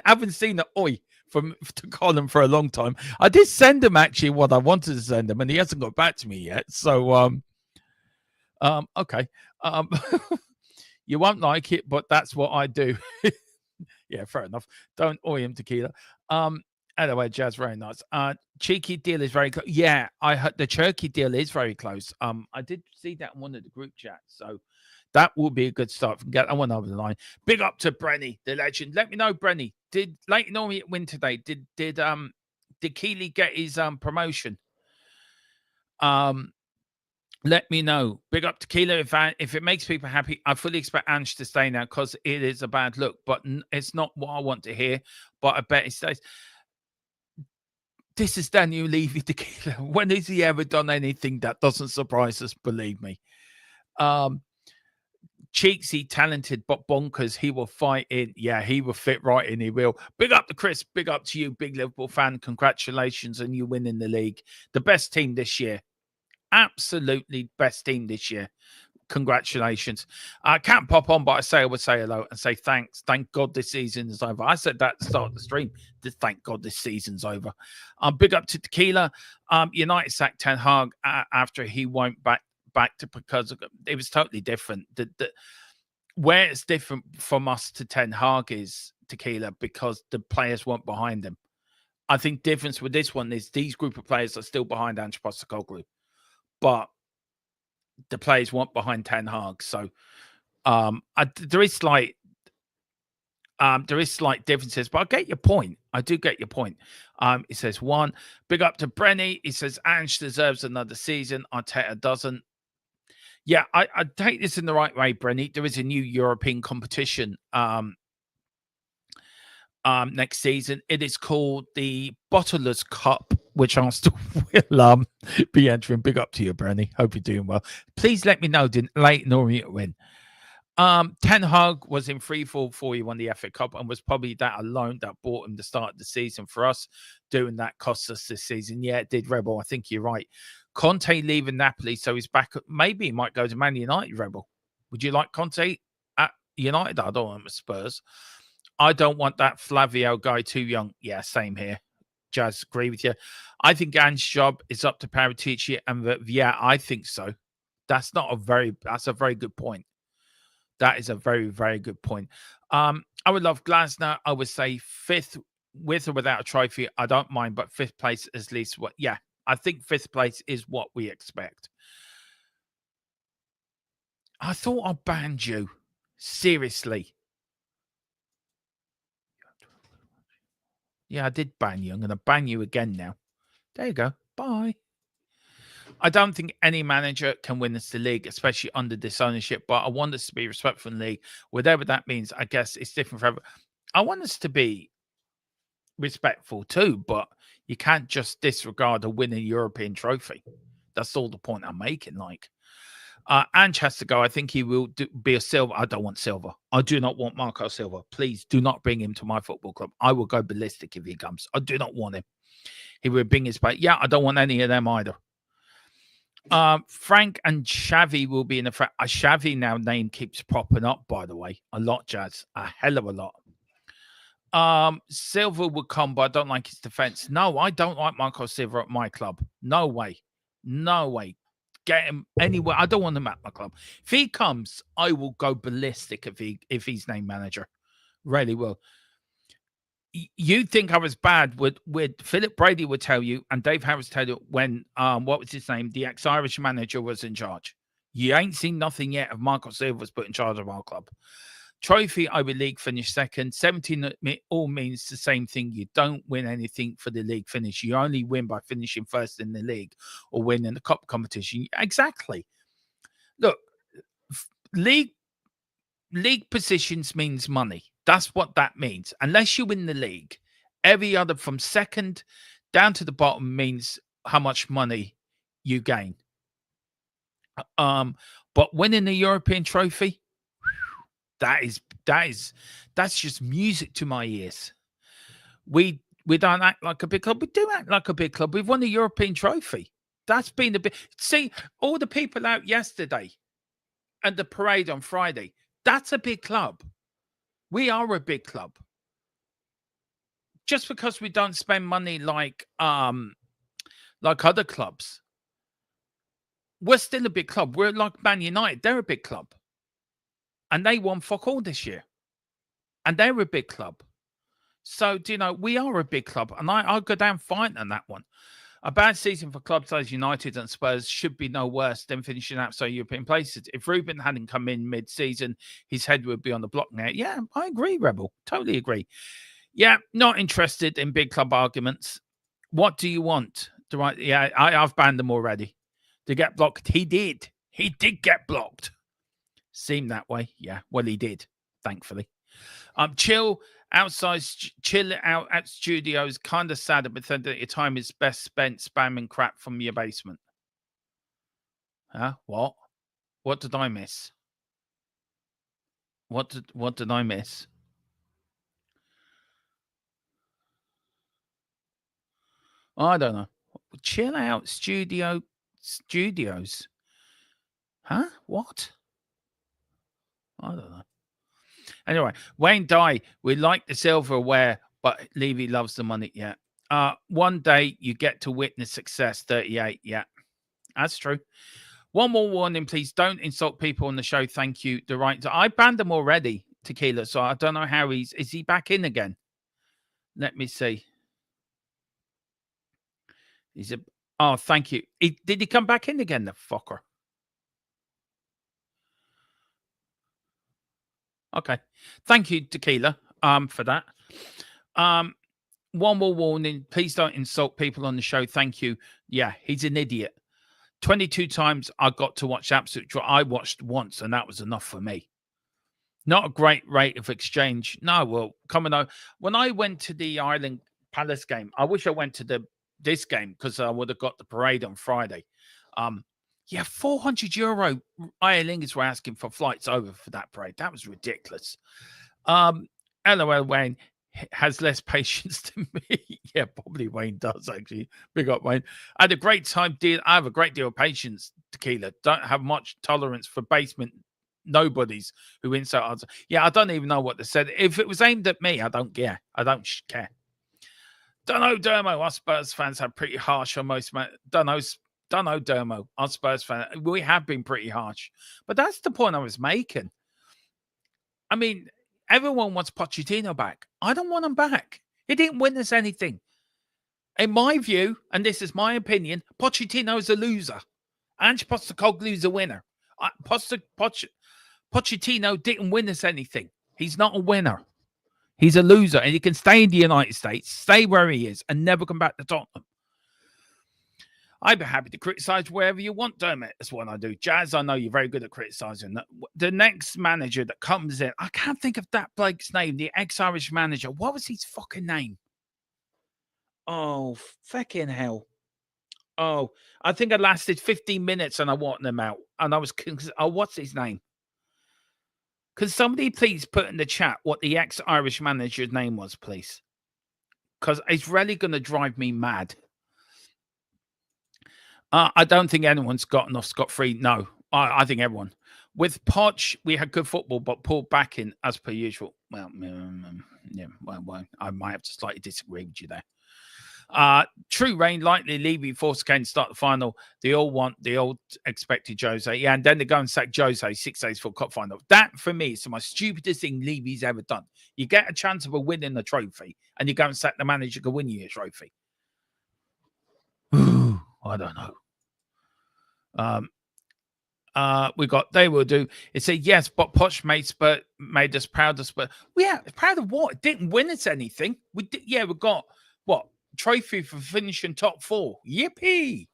I haven't seen the oi to Colin for a long time. I did send him actually what I wanted to send him, and he hasn't got back to me yet. So, okay. You won't like it, but that's what I do. Yeah, fair enough. Don't oi him, Tequila. Anyway, Jazz, very nice. Cheeky deal is very close. Yeah, I heard the Turkey deal is very close. I did see that in one of the group chats, so that will be a good start. Get that one over the line. Big up to Brenny, the legend. Let me know, Brenny. Did Leighton Orient win today? Did Keeley get his promotion? Let me know. Big up to Keela. If it makes people happy, I fully expect Ange to stay now because it is a bad look. But it's not what I want to hear. But I bet he stays. This is Daniel Levy Tequila. When has he ever done anything that doesn't surprise us? Believe me. Cheeksy, talented, but bonkers. He will fight in. Yeah, he will fit right in. He will. Big up to Chris. Big up to you, big Liverpool fan. Congratulations on you winning the league. The best team this year. Absolutely best team this year. Congratulations. I can't pop on, but I would say hello and say thanks. Thank God this season is over. I said that at the start of the stream. Thank God this season's over. Big up to Tequila. United sacked Ten Hag after he went back to, because it was totally different. Where it's different from us to Ten Hag is Tequila because the players weren't behind him. I think difference with this one is these group of players are still behind Ange Postecoglou, but the players weren't behind Ten Hag. So there is slight differences, but I get your point. I do get your point. It says one. Big up to Brenny. He says Ange deserves another season. Arteta doesn't. Yeah, I take this in the right way, Brenny. There is a new European competition next season. It is called the Bottlers Cup, which Arsenal will be entering. Big up to you, Brenny. Hope you're doing well. Please let me know, did Leighton or you win? Ten Hag was in free fall before he won the FA Cup and was probably that alone that bought him the start of the season for us. Doing that cost us this season. Yeah, it did, Rebel. I think you're right. Conte leaving Napoli, so he's back. Maybe he might go to Man United, Rebel. Would you like Conte at United? I don't want him at Spurs. I don't want that Flavio guy too young. Yeah, same here. Jazz, agree with you. I think Ange's job is up to Paratici, and yeah, I think so. That's a very good point. That is a very, very good point. I would love Glasner. I would say fifth, with or without a trophy. I don't mind, but fifth place is at least what. Yeah, I think fifth place is what we expect. I thought I banned you. Seriously. Yeah, I did ban you. I'm going to ban you again now. There you go. Bye. I don't think any manager can win us the league, especially under this ownership, but I want us to be respectful in the league. Whatever that means, I guess it's different for everyone. I want us to be respectful too, but you can't just disregard a winning European trophy. That's all the point I'm making. Like, Ange has to go. I think he will be a Silva. I don't want Silva. I do not want Marco Silva. Please do not bring him to my football club. I will go ballistic if he comes. I do not want him. He will bring his back. Yeah, I don't want any of them either. Frank and Xavi will be in the fact. Xavi now name keeps popping up, by the way. A lot, Jazz. A hell of a lot. Silva will come, but I don't like his defense. No, I don't like Marco Silva at my club. No way. No way. Get him anywhere. I don't want him at my club. If he comes, I will go ballistic if he's named manager. Really will. You think I was bad with Philip Brady would tell you, and Dave Harris tell you when what was his name? The ex-Irish manager was in charge. You ain't seen nothing yet of Marco Silva was put in charge of our club. Trophy, I would league finish second. 17 all means the same thing. You don't win anything for the league finish. You only win by finishing first in the league or winning the cup competition. Exactly. Look, league positions means money. That's what that means. Unless you win the league, every other from second down to the bottom means how much money you gain. But winning the European trophy, that's just music to my ears. We don't act like a big club. We do act like a big club. We've won the European trophy. That's been the big. See, all the people out yesterday and the parade on Friday. That's a big club. We are a big club. Just because we don't spend money like other clubs, we're still a big club. We're like Man United. They're a big club. And they won fuck all this year. And they're a big club. So, we are a big club. And I'll go down fighting on that one. A bad season for clubs like United and Spurs should be no worse than finishing outside European places. If Ruben hadn't come in mid-season, his head would be on the block now. Yeah, I agree, Rebel. Totally agree. Yeah, not interested in big club arguments. What do you want? I've banned them already. To get blocked, he did. He did get blocked. Seemed that way. Yeah, well, he did, thankfully. Chill out at studios. Kind of sad but then that your time is best spent spamming crap from your basement. Huh? What did I miss? What did I miss? I don't know. Chill out studios. Huh? What? I don't know. Anyway, Wayne Dye, we like the silverware, but Levy loves the money. Yeah. One day you get to witness success. 38. Yeah, that's true. One more warning, please. Don't insult people on the show. Thank you. The right. I banned him already, Tequila. So I don't know how is he back in again? Let me see. Oh, thank you. Did he come back in again, the fucker? Okay. Thank you, Tequila, for that. One more warning. Please don't insult people on the show. Thank you. Yeah, he's an idiot. 22 times I got to watch Absolute Draw. I watched once, and that was enough for me. Not a great rate of exchange. No, well, coming on. When I went to the Ireland Palace game, I wish I went to this game because I would have got the parade on Friday. Yeah, €400 Irelanders were asking for flights over for that parade. That was ridiculous. LOL Wayne has less patience than me. Yeah, probably Wayne does actually. Big up Wayne. I had a great time. I have a great deal of patience, Tequila. Don't have much tolerance for basement nobodies who insult others. Yeah, I don't even know what they said. If it was aimed at me, I don't care. I don't care. Don't know, Dermo. Us Spurs fans have pretty harsh on most man. Don't know, Dermo. Us Spurs fans, we have been pretty harsh. But that's the point I was making. I mean, everyone wants Pochettino back. I don't want him back. He didn't win us anything. In my view, and this is my opinion, Pochettino is a loser. Ange Postecoglou is a winner. Pochettino didn't win us anything. He's not a winner. He's a loser, and he can stay in the United States, stay where he is, and never come back to Tottenham. I'd be happy to criticize wherever you want, Dermot. That's what I do. Jazz, I know you're very good at criticizing. The next manager that comes in, I can't think of that bloke's name, the ex-Irish manager. What was his fucking name? Oh, fucking hell. Oh, I think I lasted 15 minutes and I wanted him out. And I was, what's his name? Can somebody please put in the chat what the ex-Irish manager's name was, please? Because it's really going to drive me mad. I don't think anyone's gotten off scot-free. No, I think everyone. With Poch, we had good football, but pulled back in as per usual. Well, yeah, well, I might have to slightly disagree with you there. True Rain, likely Levy, force Kane start the final. They all want the old expected Jose. Yeah, and then they go and sack Jose 6 days for cup final. That, for me, is the most stupidest thing Levy's ever done. You get a chance of winning the trophy, and you go and sack the manager to win you a trophy. I don't know. We got they will do. It said yes, but Poch made us proud of Spurs. Yeah, proud of what? It didn't win us anything. We did. Yeah, we got what trophy for finishing top 4. Yippee!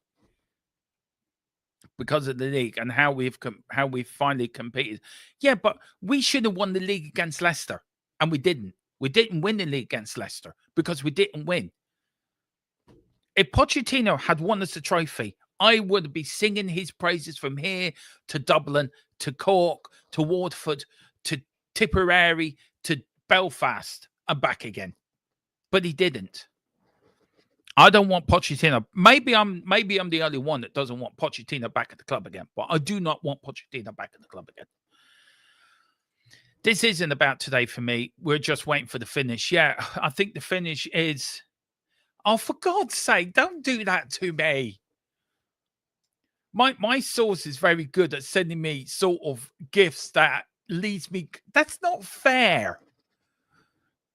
Because of the league and how we've finally competed. Yeah, but we should have won the league against Leicester, and we didn't. We didn't win the league against Leicester because we didn't win. If Pochettino had won us a trophy, I would be singing his praises from here to Dublin, to Cork, to Waterford, to Tipperary, to Belfast, and back again. But he didn't. I don't want Pochettino. Maybe I'm the only one that doesn't want Pochettino back at the club again. But I do not want Pochettino back at the club again. This isn't about today for me. We're just waiting for the finish. Yeah, I think the finish is. Oh, for God's sake, don't do that to me. My source is very good at sending me sort of gifts that leads me. That's not fair.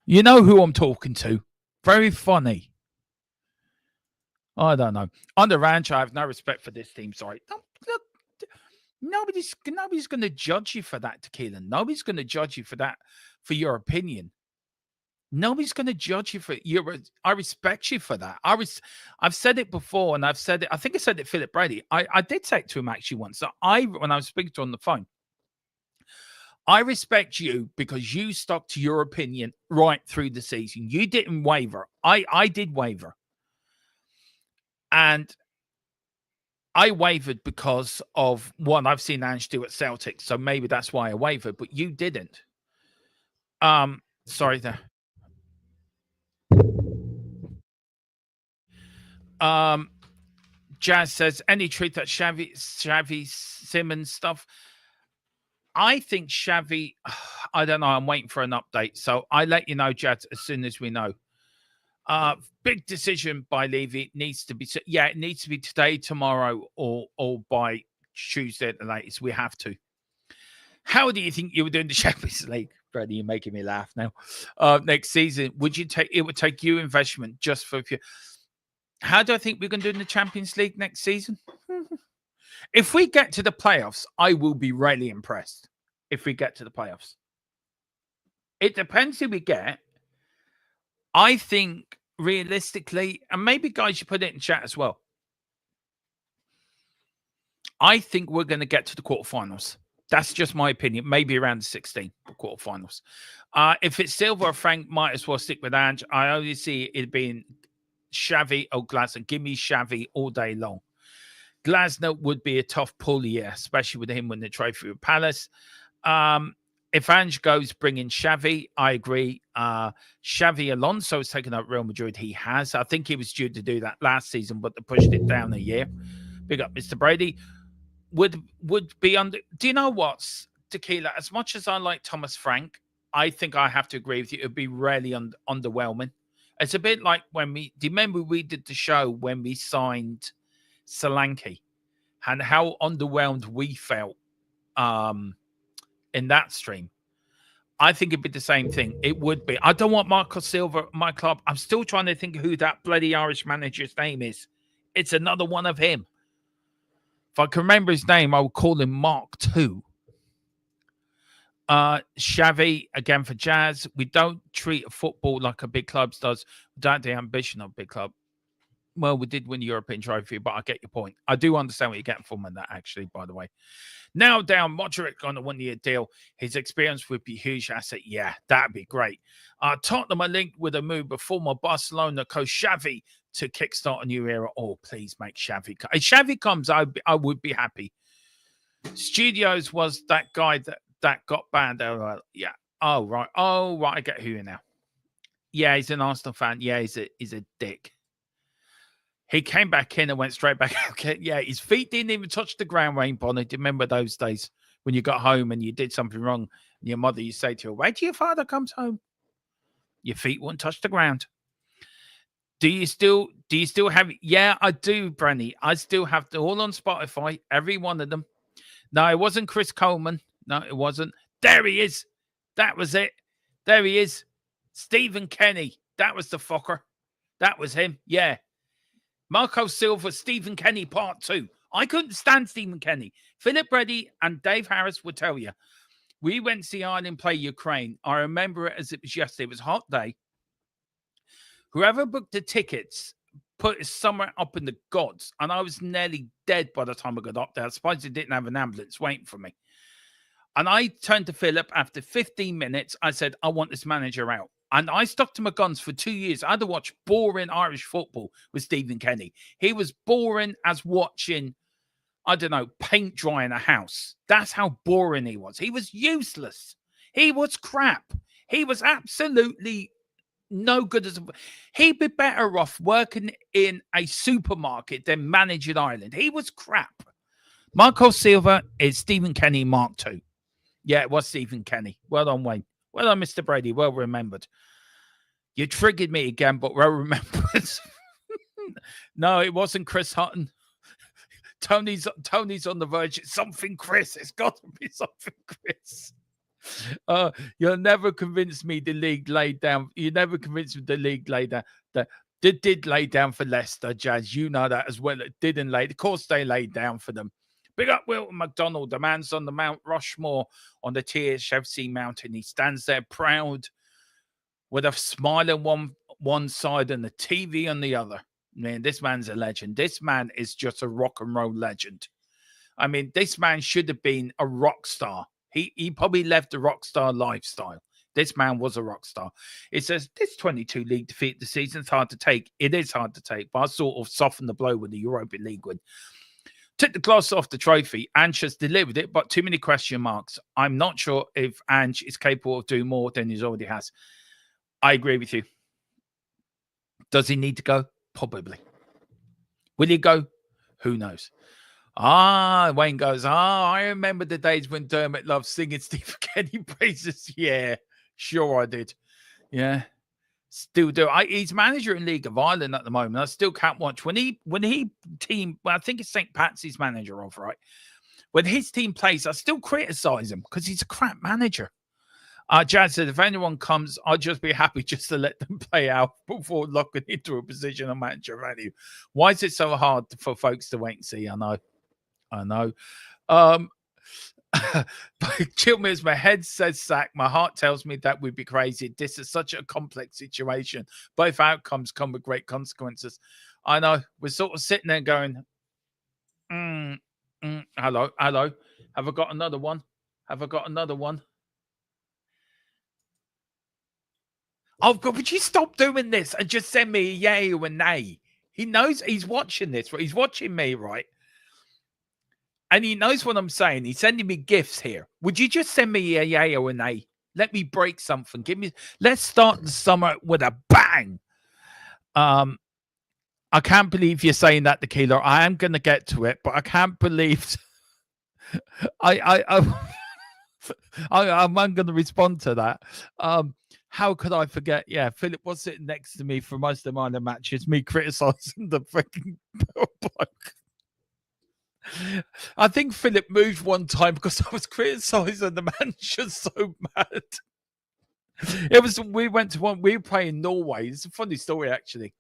You know who I'm talking to. Very funny. I don't know. On the ranch, I have no respect for this team. Sorry. Look, nobody's going to judge you for that, Tequila. Nobody's going to judge you for that, for your opinion. Nobody's going to judge you for your. I respect you for that. I've said it before, and I've said it. I think I said it, Philip Brady. I did say it to him actually once. So when I was speaking to him on the phone, I respect you because you stuck to your opinion right through the season. You didn't waver. I did waver, and I wavered because of one I've seen Ange do at Celtic. So maybe that's why I wavered, but you didn't. Sorry there. Jazz says, any truth that Xavi Simmons stuff? I think Xavi, I don't know. I'm waiting for an update. So I let you know, Jazz, as soon as we know. Big decision by Levy. It needs to be, it needs to be today, tomorrow, or by Tuesday at the latest. We have to. How do you think you were doing the Champions League? Brady, you're making me laugh now. Next season, would you take? It would take you investment just for. How do I think we're going to do in the Champions League next season? If we get to the playoffs, I will be really impressed. If we get to the playoffs, it depends who we get. I think realistically, and maybe guys should put it in chat as well. I think we're going to get to the quarterfinals. That's just my opinion. Maybe around the 16 quarterfinals. If it's Silva or Frank, might as well stick with Ange. I only see it being Xavi or Glasner. Give me Xavi all day long. Glasner would be a tough pull, especially with him winning the trophy with Palace. If Ange goes, bring in Xavi. I agree. Xavi Alonso has taken up Real Madrid. He has. I think he was due to do that last season, but they pushed it down a year. Big up, Mr. Brady. Would be under. Do you know what, Tequila? As much as I like Thomas Frank, I think I have to agree with you. It would be really underwhelming. It's a bit like when do you remember we did the show when we signed Solanke and how underwhelmed we felt in that stream? I think it'd be the same thing. It would be. I don't want Marco Silva at my club. I'm still trying to think who that bloody Irish manager's name is. It's another one of him. If I can remember his name, I would call him Mark II. Xavi, again for Jazz. We don't treat a football like a big club does. We don't have the ambition of a big club. Well, we did win the European trophy, but I get your point. I do understand what you're getting from that, actually, by the way. Now down, Modric on a one-year deal. His experience would be a huge asset. Yeah, that'd be great. Tottenham are linked with a move of former Barcelona coach Xavi to kickstart a new era. Oh, please make Xavi come. If Xavi comes, I would be happy. Studios was that guy that got banned. Yeah. Oh, right. Oh, right. I get who you now. Yeah, he's an Arsenal fan. Yeah, he's a dick. He came back in and went straight back out. Yeah, his feet didn't even touch the ground, Wayne Bonner. Do you remember those days when you got home and you did something wrong? And your mother, you say to her, wait till your father comes home. Your feet won't touch the ground. Do you still have it? Yeah, I do, Brandy. I still have them all on Spotify, every one of them. No, it wasn't Chris Coleman. No, it wasn't. There he is. That was it. There he is. Stephen Kenny. That was the fucker. That was him. Yeah. Marco Silva, Stephen Kenny, part 2. I couldn't stand Stephen Kenny. Philip Reddy and Dave Harris would tell you. We went to see Ireland play Ukraine. I remember it as it was yesterday. It was a hot day. Whoever booked the tickets put it somewhere up in the gods, and I was nearly dead by the time I got up there. I suppose they didn't have an ambulance waiting for me. And I turned to Philip after 15 minutes. I said, I want this manager out. And I stuck to my guns for 2 years. I had to watch boring Irish football with Stephen Kenny. He was boring as watching, I don't know, paint dry in a house. That's how boring he was. He was useless. He was crap. He was absolutely no good as he'd be better off working in a supermarket than managing Ireland. He was crap. Marco Silva is Stephen Kenny Mark II. Yeah, it was Stephen Kenny. Well done, Wayne. Well done, Mr. Brady. Well remembered. You triggered me again, but well remembered. No, it wasn't Chris Hutton. Tony's on the verge. It's something Chris. It's got to be something Chris. You'll never convince me the league laid down. You never convinced me the league laid down. That did lay down for Leicester, Jazz. You know that as well. It didn't lay. Of course, they laid down for them. Big up Wilton McDonald. The man's on the Mount Rushmore on the THFC mountain. He stands there proud with a smile on one side and the TV on the other. Man, this man's a legend. This man is just a rock and roll legend. I mean, this man should have been a rock star. He probably left the rock star lifestyle. This man was a rock star. It says, this 22 league defeat the season is hard to take. It is hard to take, but I sort of softened the blow with the Europa League win. took the gloss off the trophy. Ange has delivered it, but too many question marks. I'm not sure if Ange is capable of doing more than he already has. I agree with you. Does he need to go? Probably. Will he go? Who knows? Wayne goes, I remember the days when Dermot loved singing Stephen Kenny praises. Yeah, sure I did. Yeah, still do. He's manager in League of Ireland at the moment. I still can't watch when he team. Well, I think it's St. Pat's his manager of, right? When his team plays, I still criticize him because he's a crap manager. Jazz said, if anyone comes, I'll just be happy just to let them play out before locking into a position of manager value. Why is it so hard for folks to wait and see? I know. But Chilmers, my head says sack. My heart tells me that would be crazy. This is such a complex situation. Both outcomes come with great consequences. I know. We're sort of sitting there going, hello. Have I got another one? Oh, God, would you stop doing this and just send me a yay or a nay? He knows he's watching this. Right? He's watching me, right? And he knows what I'm saying. He's sending me gifts here. Would you just send me a yay or a nay? Let me break something. Let's start the summer with a bang. I can't believe you're saying that, Tequila. I am going to get to it, but I can't believe I'm going to respond to that. How could I forget? Yeah, Philip was sitting next to me for most of my matches, me criticizing the freaking bloke. I think Philip moved one time because I was criticizing the manager so bad. We were playing Norway. It's a funny story, actually.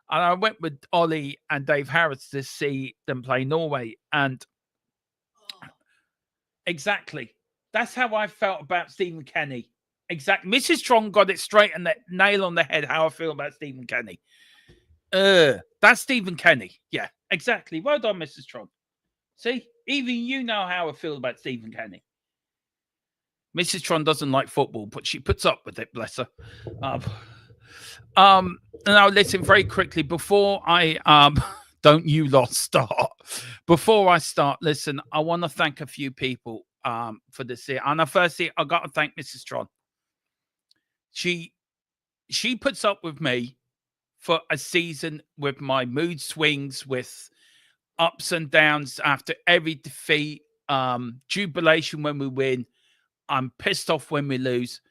And I went with Ollie and Dave Harris to see them play Norway. And exactly, that's how I felt about Stephen Kenny. Exactly. Mrs. Strong got it straight and the nail on the head how I feel about Stephen Kenny. That's Stephen Kenny. Yeah, exactly. Well done, Mrs. Strong. See, even you know how I feel about Stephen Kenny. Mrs. Tron doesn't like football, but she puts up with it, bless her. Now listen very quickly before I don't you lot start. Before I start, listen, I want to thank a few people for this year. And firstly, I got to thank Mrs. Tron. She puts up with me for a season with my mood swings, with ups and downs after every defeat, jubilation when we win. I'm pissed off when we lose,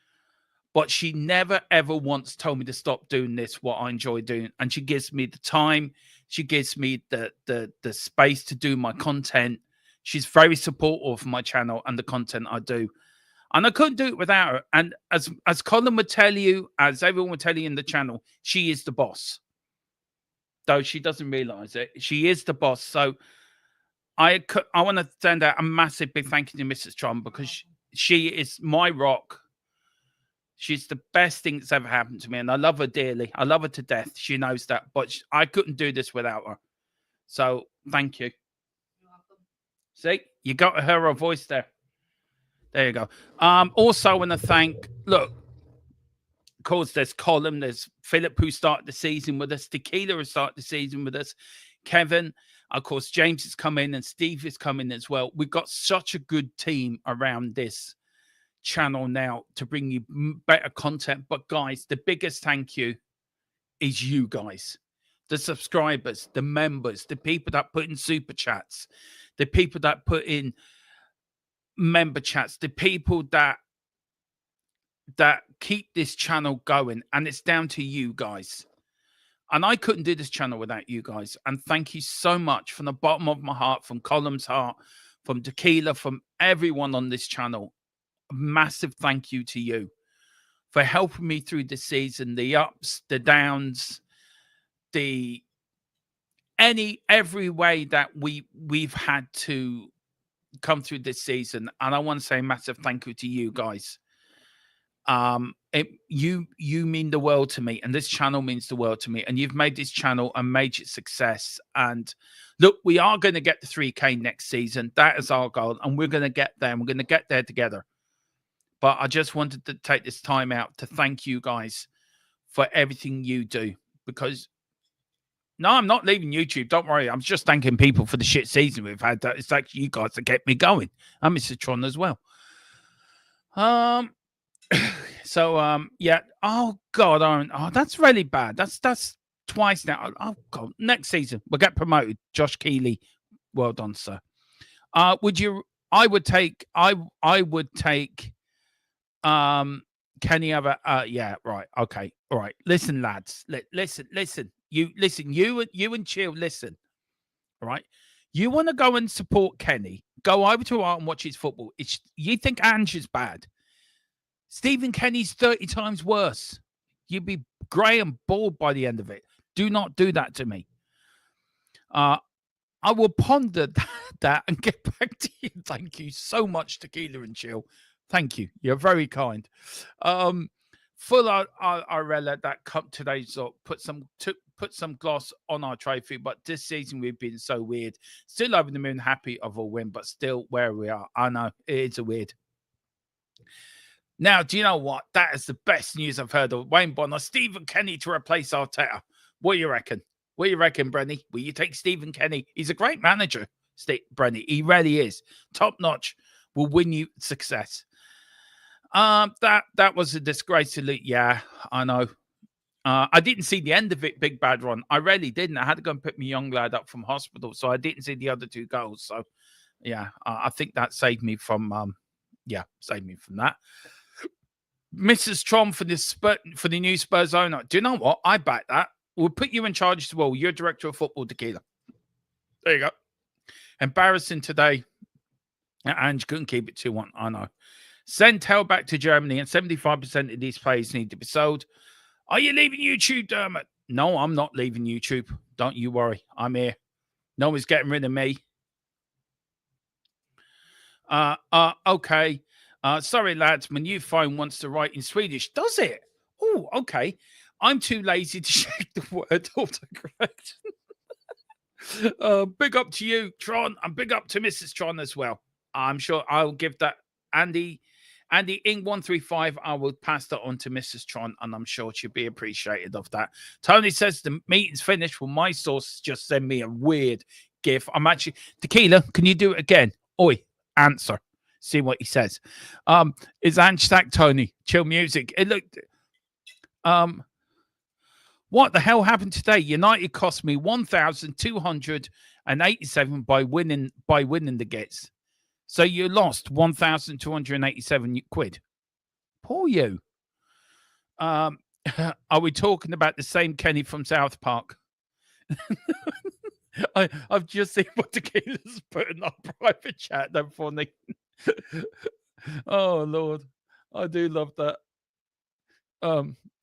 but she never ever once told me to stop doing this, what I enjoy doing. And she gives me the time. She gives me the space to do my content. She's very supportive of my channel and the content I do. And I couldn't do it without her. And as Colin would tell you, as everyone would tell you in the channel, she is the boss. Though she doesn't realize it. She is the boss. So I want to send out a massive big thank you to Mrs. Trump because she is my rock. She's the best thing that's ever happened to me. And I love her dearly. I love her to death. She knows that. But I couldn't do this without her. So thank you. You're welcome. See, you got her voice there. There you go. Also, I want to thank, look, of course, there's Colin, there's Philip, who started the season with us, Tequila, who started the season with us, Kevin, of course, James has come in, and Steve is coming as well. We've got such a good team around this channel now to bring you better content. But guys, the biggest thank you is you guys, the subscribers, the members, the people that put in super chats, the people that put in member chats, the people that keep this channel going. And it's down to you guys. And I couldn't do this channel without you guys. And thank you so much from the bottom of my heart, from Colin's heart, from Tequila, from everyone on this channel. A massive thank you to you for helping me through the season, the ups, the downs, every way that we've had to come through this season. And I want to say a massive thank you to you guys. You mean the world to me, and this channel means the world to me, and you've made this channel a major success. And look, we are going to get the 3K next season. That is our goal, and we're going to get there, and we're going to get there together. But I just wanted to take this time out to thank you guys for everything you do, because No, I'm not leaving YouTube. Don't worry. I'm just thanking people for the shit season we've had. It's like you guys that kept me going. I'm Mr. Tron as well. Yeah. Oh God, oh, that's really bad. That's twice now. Oh God, next season we'll get promoted. Josh Keeley, well done, sir. Would you? I would take. I would take. Can you have a? Yeah, right. Okay, all right. Listen, lads. Listen. You and Chill. Listen. All right. You want to go and support Kenny? Go over to Art and watch his football. You think Ange is bad? Stephen Kenny's 30 times worse. You'd be grey and bald by the end of it. Do not do that to me. I will ponder that and get back to you. Thank you so much, Tequila and Chill. Thank you. You're very kind. Full Arella that cup today's up. Put some gloss on our trophy, but this season we've been so weird. Still over the moon, happy of a win, but still where we are. I know it is a weird. Now, do you know what? That is the best news I've heard of. Wayne Bonner, Stephen Kenny to replace Arteta. What do you reckon? What do you reckon, Brenny? Will you take Stephen Kenny? He's a great manager, Brenny. He really is. Top notch. Will win you success. That was a disgrace. Yeah, I know. I didn't see the end of it, Big Bad Ron. I really didn't. I had to go and pick my young lad up from hospital, so I didn't see the other two goals. So, yeah, I think that saved me from that. Mrs. Tron for the new Spurs owner. Do you know what? I back that. We'll put you in charge as well. You're director of football, Tequila. There you go. Embarrassing today. Ange couldn't keep it 2-1. I know. Send Tel back to Germany, and 75% of these players need to be sold. Are you leaving YouTube, Dermot? No, I'm not leaving YouTube. Don't you worry. I'm here. No one's getting rid of me. Okay. Sorry, lads. My new phone wants to write in Swedish. Does it? Oh, okay. I'm too lazy to check the word autocorrect. Big up to you, Tron, and big up to Mrs. Tron as well. I'm sure I'll give that Andy Ing 135. I will pass that on to Mrs. Tron, and I'm sure she'll be appreciated of that. Tony says the meeting's finished. Well, my source just sent me a weird gif. I'm actually Tequila. Can you do it again? Oi, answer. See what he says. Is Ange sacked Tony? Chill music. It looked. What the hell happened today? United cost me 1,287 by winning the gets. So you lost 1,287 quid. Poor you. Are we talking about the same Kenny from South Park? I've just seen what Tequila's put in our private chat. They're funny. Oh Lord, I do love that.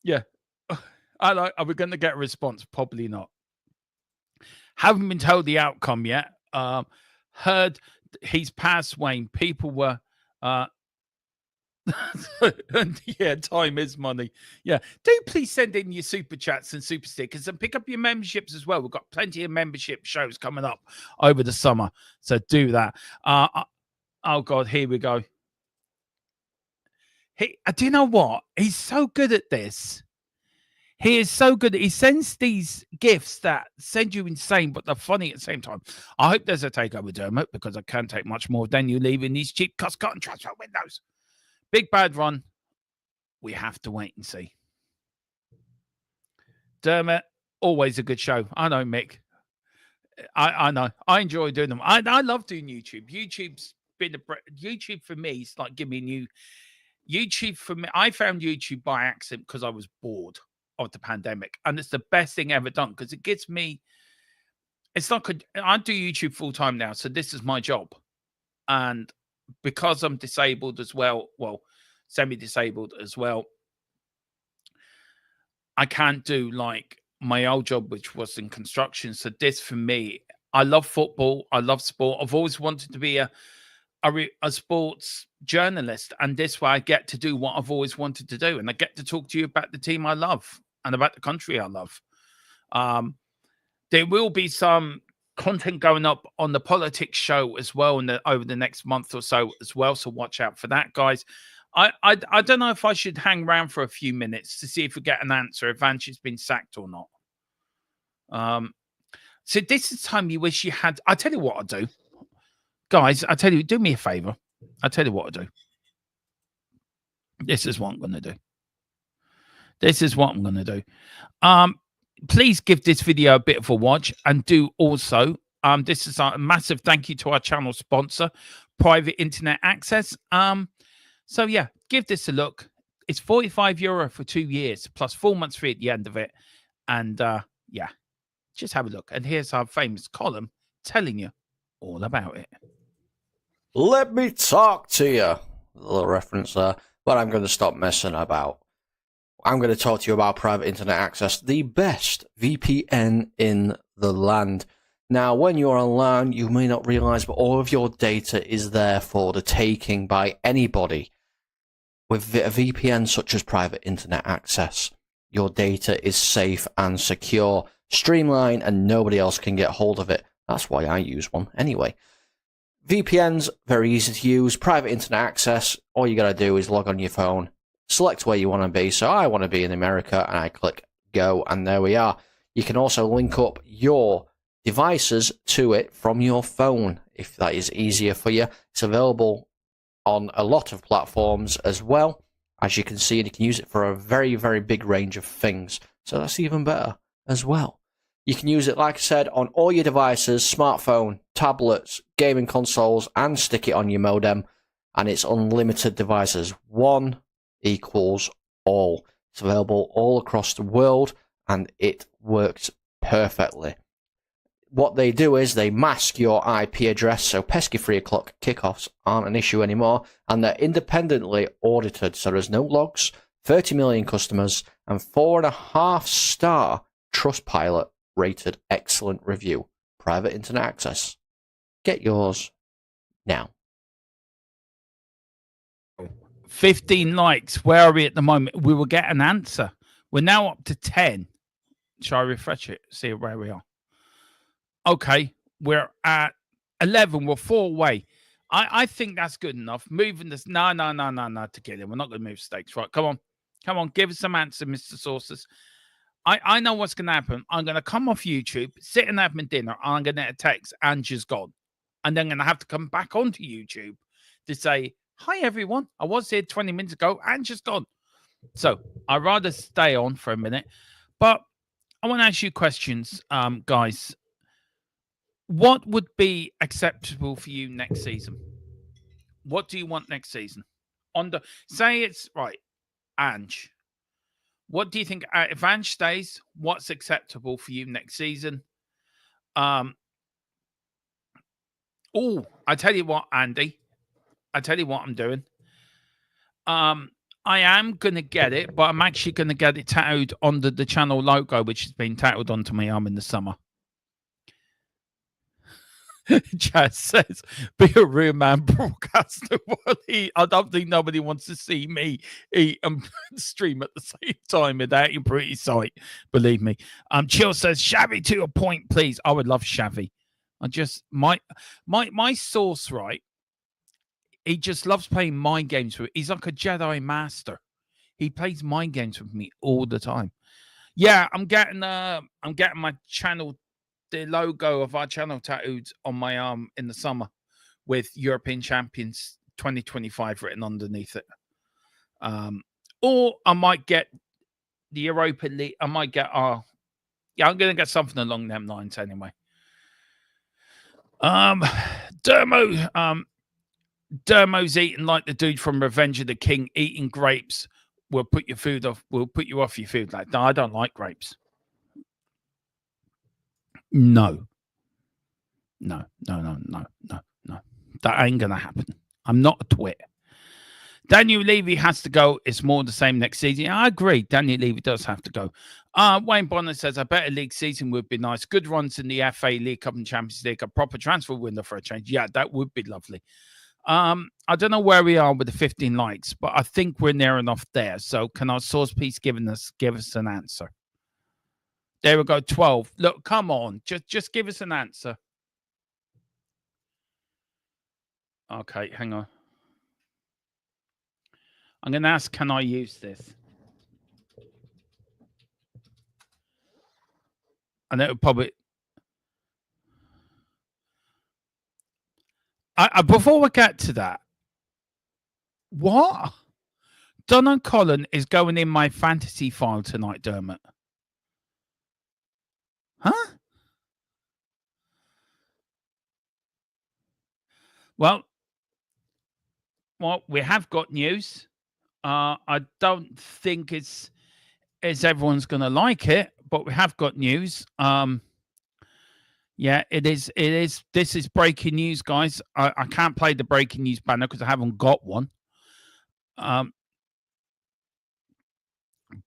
Yeah. Are we going to get a response? Probably not. Haven't been told the outcome yet. Heard he's passed, Wayne. People were yeah, time is money. Yeah. Do please send in your super chats and super stickers and pick up your memberships as well. We've got plenty of membership shows coming up over the summer. So do that. Oh God, here we go. Do you know what? He's so good at this. He is so good. He sends these gifts that send you insane, but they're funny at the same time. I hope there's a takeover, Dermot, because I can't take much more than you leaving these cheap cost-cut and transfer windows. Big Bad Run. We have to wait and see. Dermot, always a good show. I know, Mick. I know. I enjoy doing them. I love doing YouTube. YouTube for me. It's like giving me new YouTube for me. I found YouTube by accident because I was bored of the pandemic, and it's the best thing ever done because it gives me. It's like I do YouTube full time now, so this is my job, and because I'm disabled as well, semi-disabled as well, I can't do like my old job, which was in construction. So this for me, I love football, I love sport. I've always wanted to be a sports journalist, and this way I get to do what I've always wanted to do, and I get to talk to you about the team I love and about the country I love. There will be some content going up on the politics show as well over the next month or so as well, so watch out for that, guys. I don't know if I should hang around for a few minutes to see if we get an answer if Ange has been sacked or not. So this is time you wish you had. I tell you what I'll do, guys. I tell you, do me a favor. I tell you what I'll do. This is what I'm going to do. This is what I'm going to do. Please give this video a bit of a watch, and do also. This is a massive thank you to our channel sponsor, Private Internet Access. So yeah, give this a look. It's €45 for 2 years plus 4 months free at the end of it, and yeah, just have a look. And here's our famous column telling you all about it. Let me talk to you. A little reference there, but I'm going to stop messing about. I'm going to talk to you about Private Internet Access, the best VPN in the land. Now, when you're online, you may not realize, but all of your data is there for the taking by anybody. With a VPN such as Private Internet Access, your data is safe and secure, streamlined, and nobody else can get hold of it. That's why I use one anyway. VPN's very easy to use. Private Internet Access, all you got to do is log on your phone, select where you want to be. So I want to be in America, and I click go, and there we are. You can also link up your devices to it from your phone if that is easier for you. It's available on a lot of platforms as well, as you can see, and you can use it for a very, very big range of things. So that's even better as well. You can use it, like I said, on all your devices, smartphone, tablets, gaming consoles, and stick it on your modem, and it's unlimited devices. One equals all. It's available all across the world, and it works perfectly. What they do is they mask your IP address, so pesky 3 o'clock kickoffs aren't an issue anymore, and they're independently audited, so there's no logs, 30 million customers, and 4.5-star Trustpilot rated excellent review. Private Internet Access. Get yours now. 15 likes. Where are we at the moment? We will get an answer. We're now up to 10. Shall I refresh it? See where we are. Okay, we're at 11. We're 4 away. I think that's good enough. Moving this. No, to kill him. We're not going to move stakes. Right, come on. Give us some answer, Mr. Sources. I know what's going to happen. I'm going to come off YouTube, sit and have my dinner. I'm going to get a text, Angie's gone. And then I'm going to have to come back onto YouTube to say, hi, everyone. I was here 20 minutes ago. Angie's gone. So I'd rather stay on for a minute. But I want to ask you questions, guys. What would be acceptable for you next season? What do you want next season? Say it's right, Ange. What do you think? If Ange stays, what's acceptable for you next season? I tell you what, Andy. I tell you what I'm doing. I am going to get it, but I'm actually going to get it tattooed under the channel logo, which has been tattooed onto my arm in the summer. Chad says, be a real man broadcaster. I don't think nobody wants to see me eat and stream at the same time without your pretty sight. Believe me. Chill says, Shabby to a point, please. I would love Shabby. I just my source, right? He just loves playing mind games with. He's like a Jedi master. He plays mind games with me all the time. Yeah, I'm getting my channel, the logo of our channel tattooed on my arm in the summer with European Champions 2025 written underneath it. Or I might get the Europa League. I might get I'm going to get something along them lines anyway. Dermo's eating like the dude from Revenge of the King, eating grapes. We'll put your food off. We'll put you off your food. Like, no, I don't like grapes. No. That ain't gonna happen. I'm not a twit. Daniel Levy has to go. It's more the same next season. I agree. Daniel Levy does have to go. Wayne Bonner says, a better league season would be nice. Good runs in the FA League Cup and Champions League. A proper transfer window for a change. Yeah, that would be lovely. I don't know where we are with the 15 likes, but I think we're near enough there. So can our source piece give us an answer? There we go, 12. Look, come on. Just give us an answer. Okay, hang on. I'm going to ask, can I use this? And it would probably... Before we get to that, what? Donald Cullen is going in my fantasy file tonight, Dermot. Huh? Well, we have got news. I don't think it's everyone's going to like it, but we have got news. Yeah, it is. This is breaking news, guys. I can't play the breaking news banner because I haven't got one.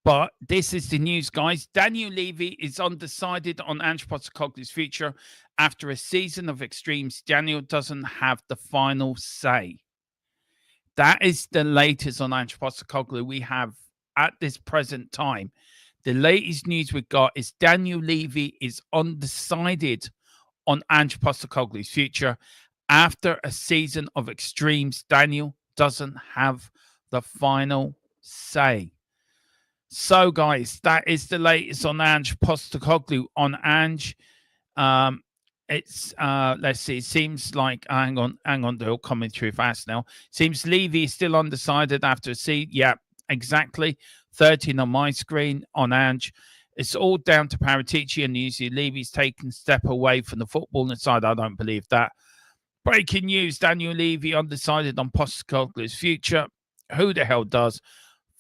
But this is the news, guys. Daniel Levy is undecided on Ange Postecoglou's future after a season of extremes. Daniel doesn't have the final say. That is the latest on Ange Postecoglou we have at this present time. The latest news we've got is Daniel Levy is undecided on Ange Postecoglou's future after a season of extremes. Daniel doesn't have the final say. So, guys, that is the latest on Ange Postecoglou. On Ange, it's let's see. It seems like hang on, they're all coming through fast now. Seems Levy is still undecided after a seat. Yeah, exactly. 13 on my screen on Ange. It's all down to Paratici and Uzi. Levy's taken step away from the footballing side. I don't believe that. Breaking news: Daniel Levy undecided on Postecoglou's future. Who the hell does?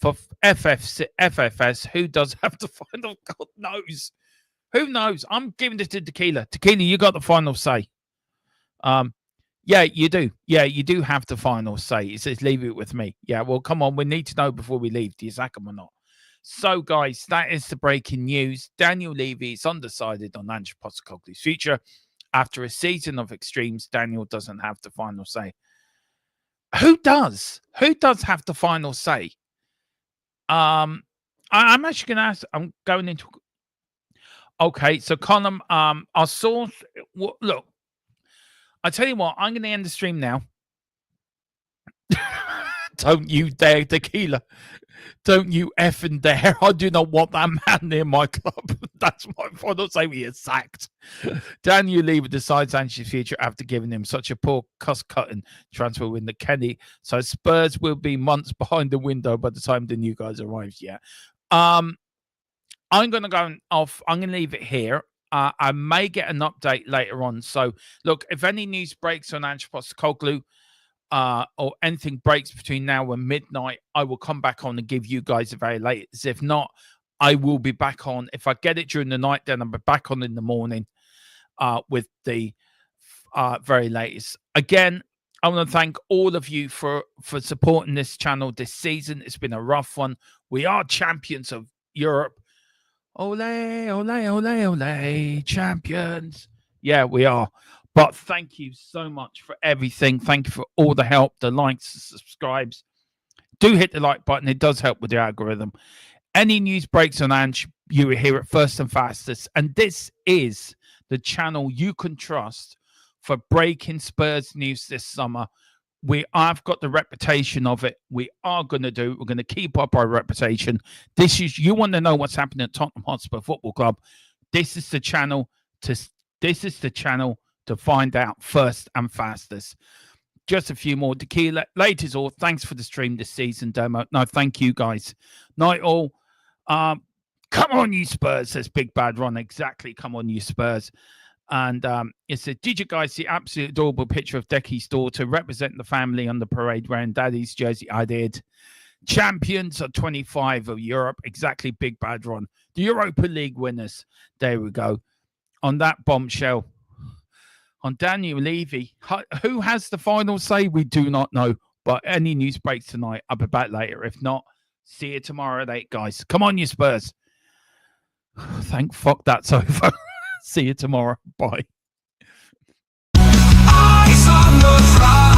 For FFS, who does have the final? God knows. Who knows? I'm giving it to Tequila. Tequila, you got the final say. Yeah, you do. Yeah, you do have the final say. It says leave it with me. Yeah, well, come on. We need to know before we leave. Do you sack him or not? So, guys, that is the breaking news. Daniel Levy is undecided on Ange Postecoglou's future. After a season of extremes, Daniel doesn't have the final say. Who does? Who does have the final say? I'm actually going to ask. I'm going into. Okay, so Colin, our source. Look, I tell you what. I'm going to end the stream now. Don't you dare, Tequila. Don't you effing dare. I do not want that man near my club. That's my final say. He is sacked. Daniel Levy decides Ange's future after giving him such a poor cost-cutting transfer window. Kenny. So Spurs will be months behind the window by the time the new guys arrive. Yeah. I'm going to go off. I'm going to leave it here. I may get an update later on. So, look, if any news breaks on Ange Postecoglou, or anything breaks between now and midnight, I will come back on and give you guys the very latest. If not, I will be back on. If I get it during the night, then I'll be back on in the morning with the very latest. Again, I want to thank all of you for supporting this channel this season. It's been a rough one. We are champions of Europe. Ole, ole, ole, ole, champions. Yeah, we are. But thank you so much for everything. Thank you for all the help, the likes, the subscribes. Do hit the like button. It does help with the algorithm. Any news breaks on Ange, you will hear it first and fastest. And this is the channel you can trust for breaking Spurs news this summer. I've got the reputation of it. We're going to keep up our reputation. You want to know what's happening at Tottenham Hotspur Football Club. This is the channel to find out first and fastest. Just a few more. Tequila, ladies all, thanks for the stream this season, Demo. No, thank you, guys. Night all. Come on, you Spurs, says Big Bad Ron. Exactly, come on, you Spurs. And it said, did you guys see absolute adorable picture of Decky's daughter representing the family on the parade wearing Daddy's jersey? I did. Champions of 25 of Europe. Exactly, Big Bad Ron. The Europa League winners. There we go. On that bombshell. On Daniel Levy, who has the final say? We do not know. But any news breaks tonight, I'll be back later. If not, see you tomorrow at 8, guys. Come on, you Spurs. Thank fuck that's over. See you tomorrow. Bye. Eyes on the prize.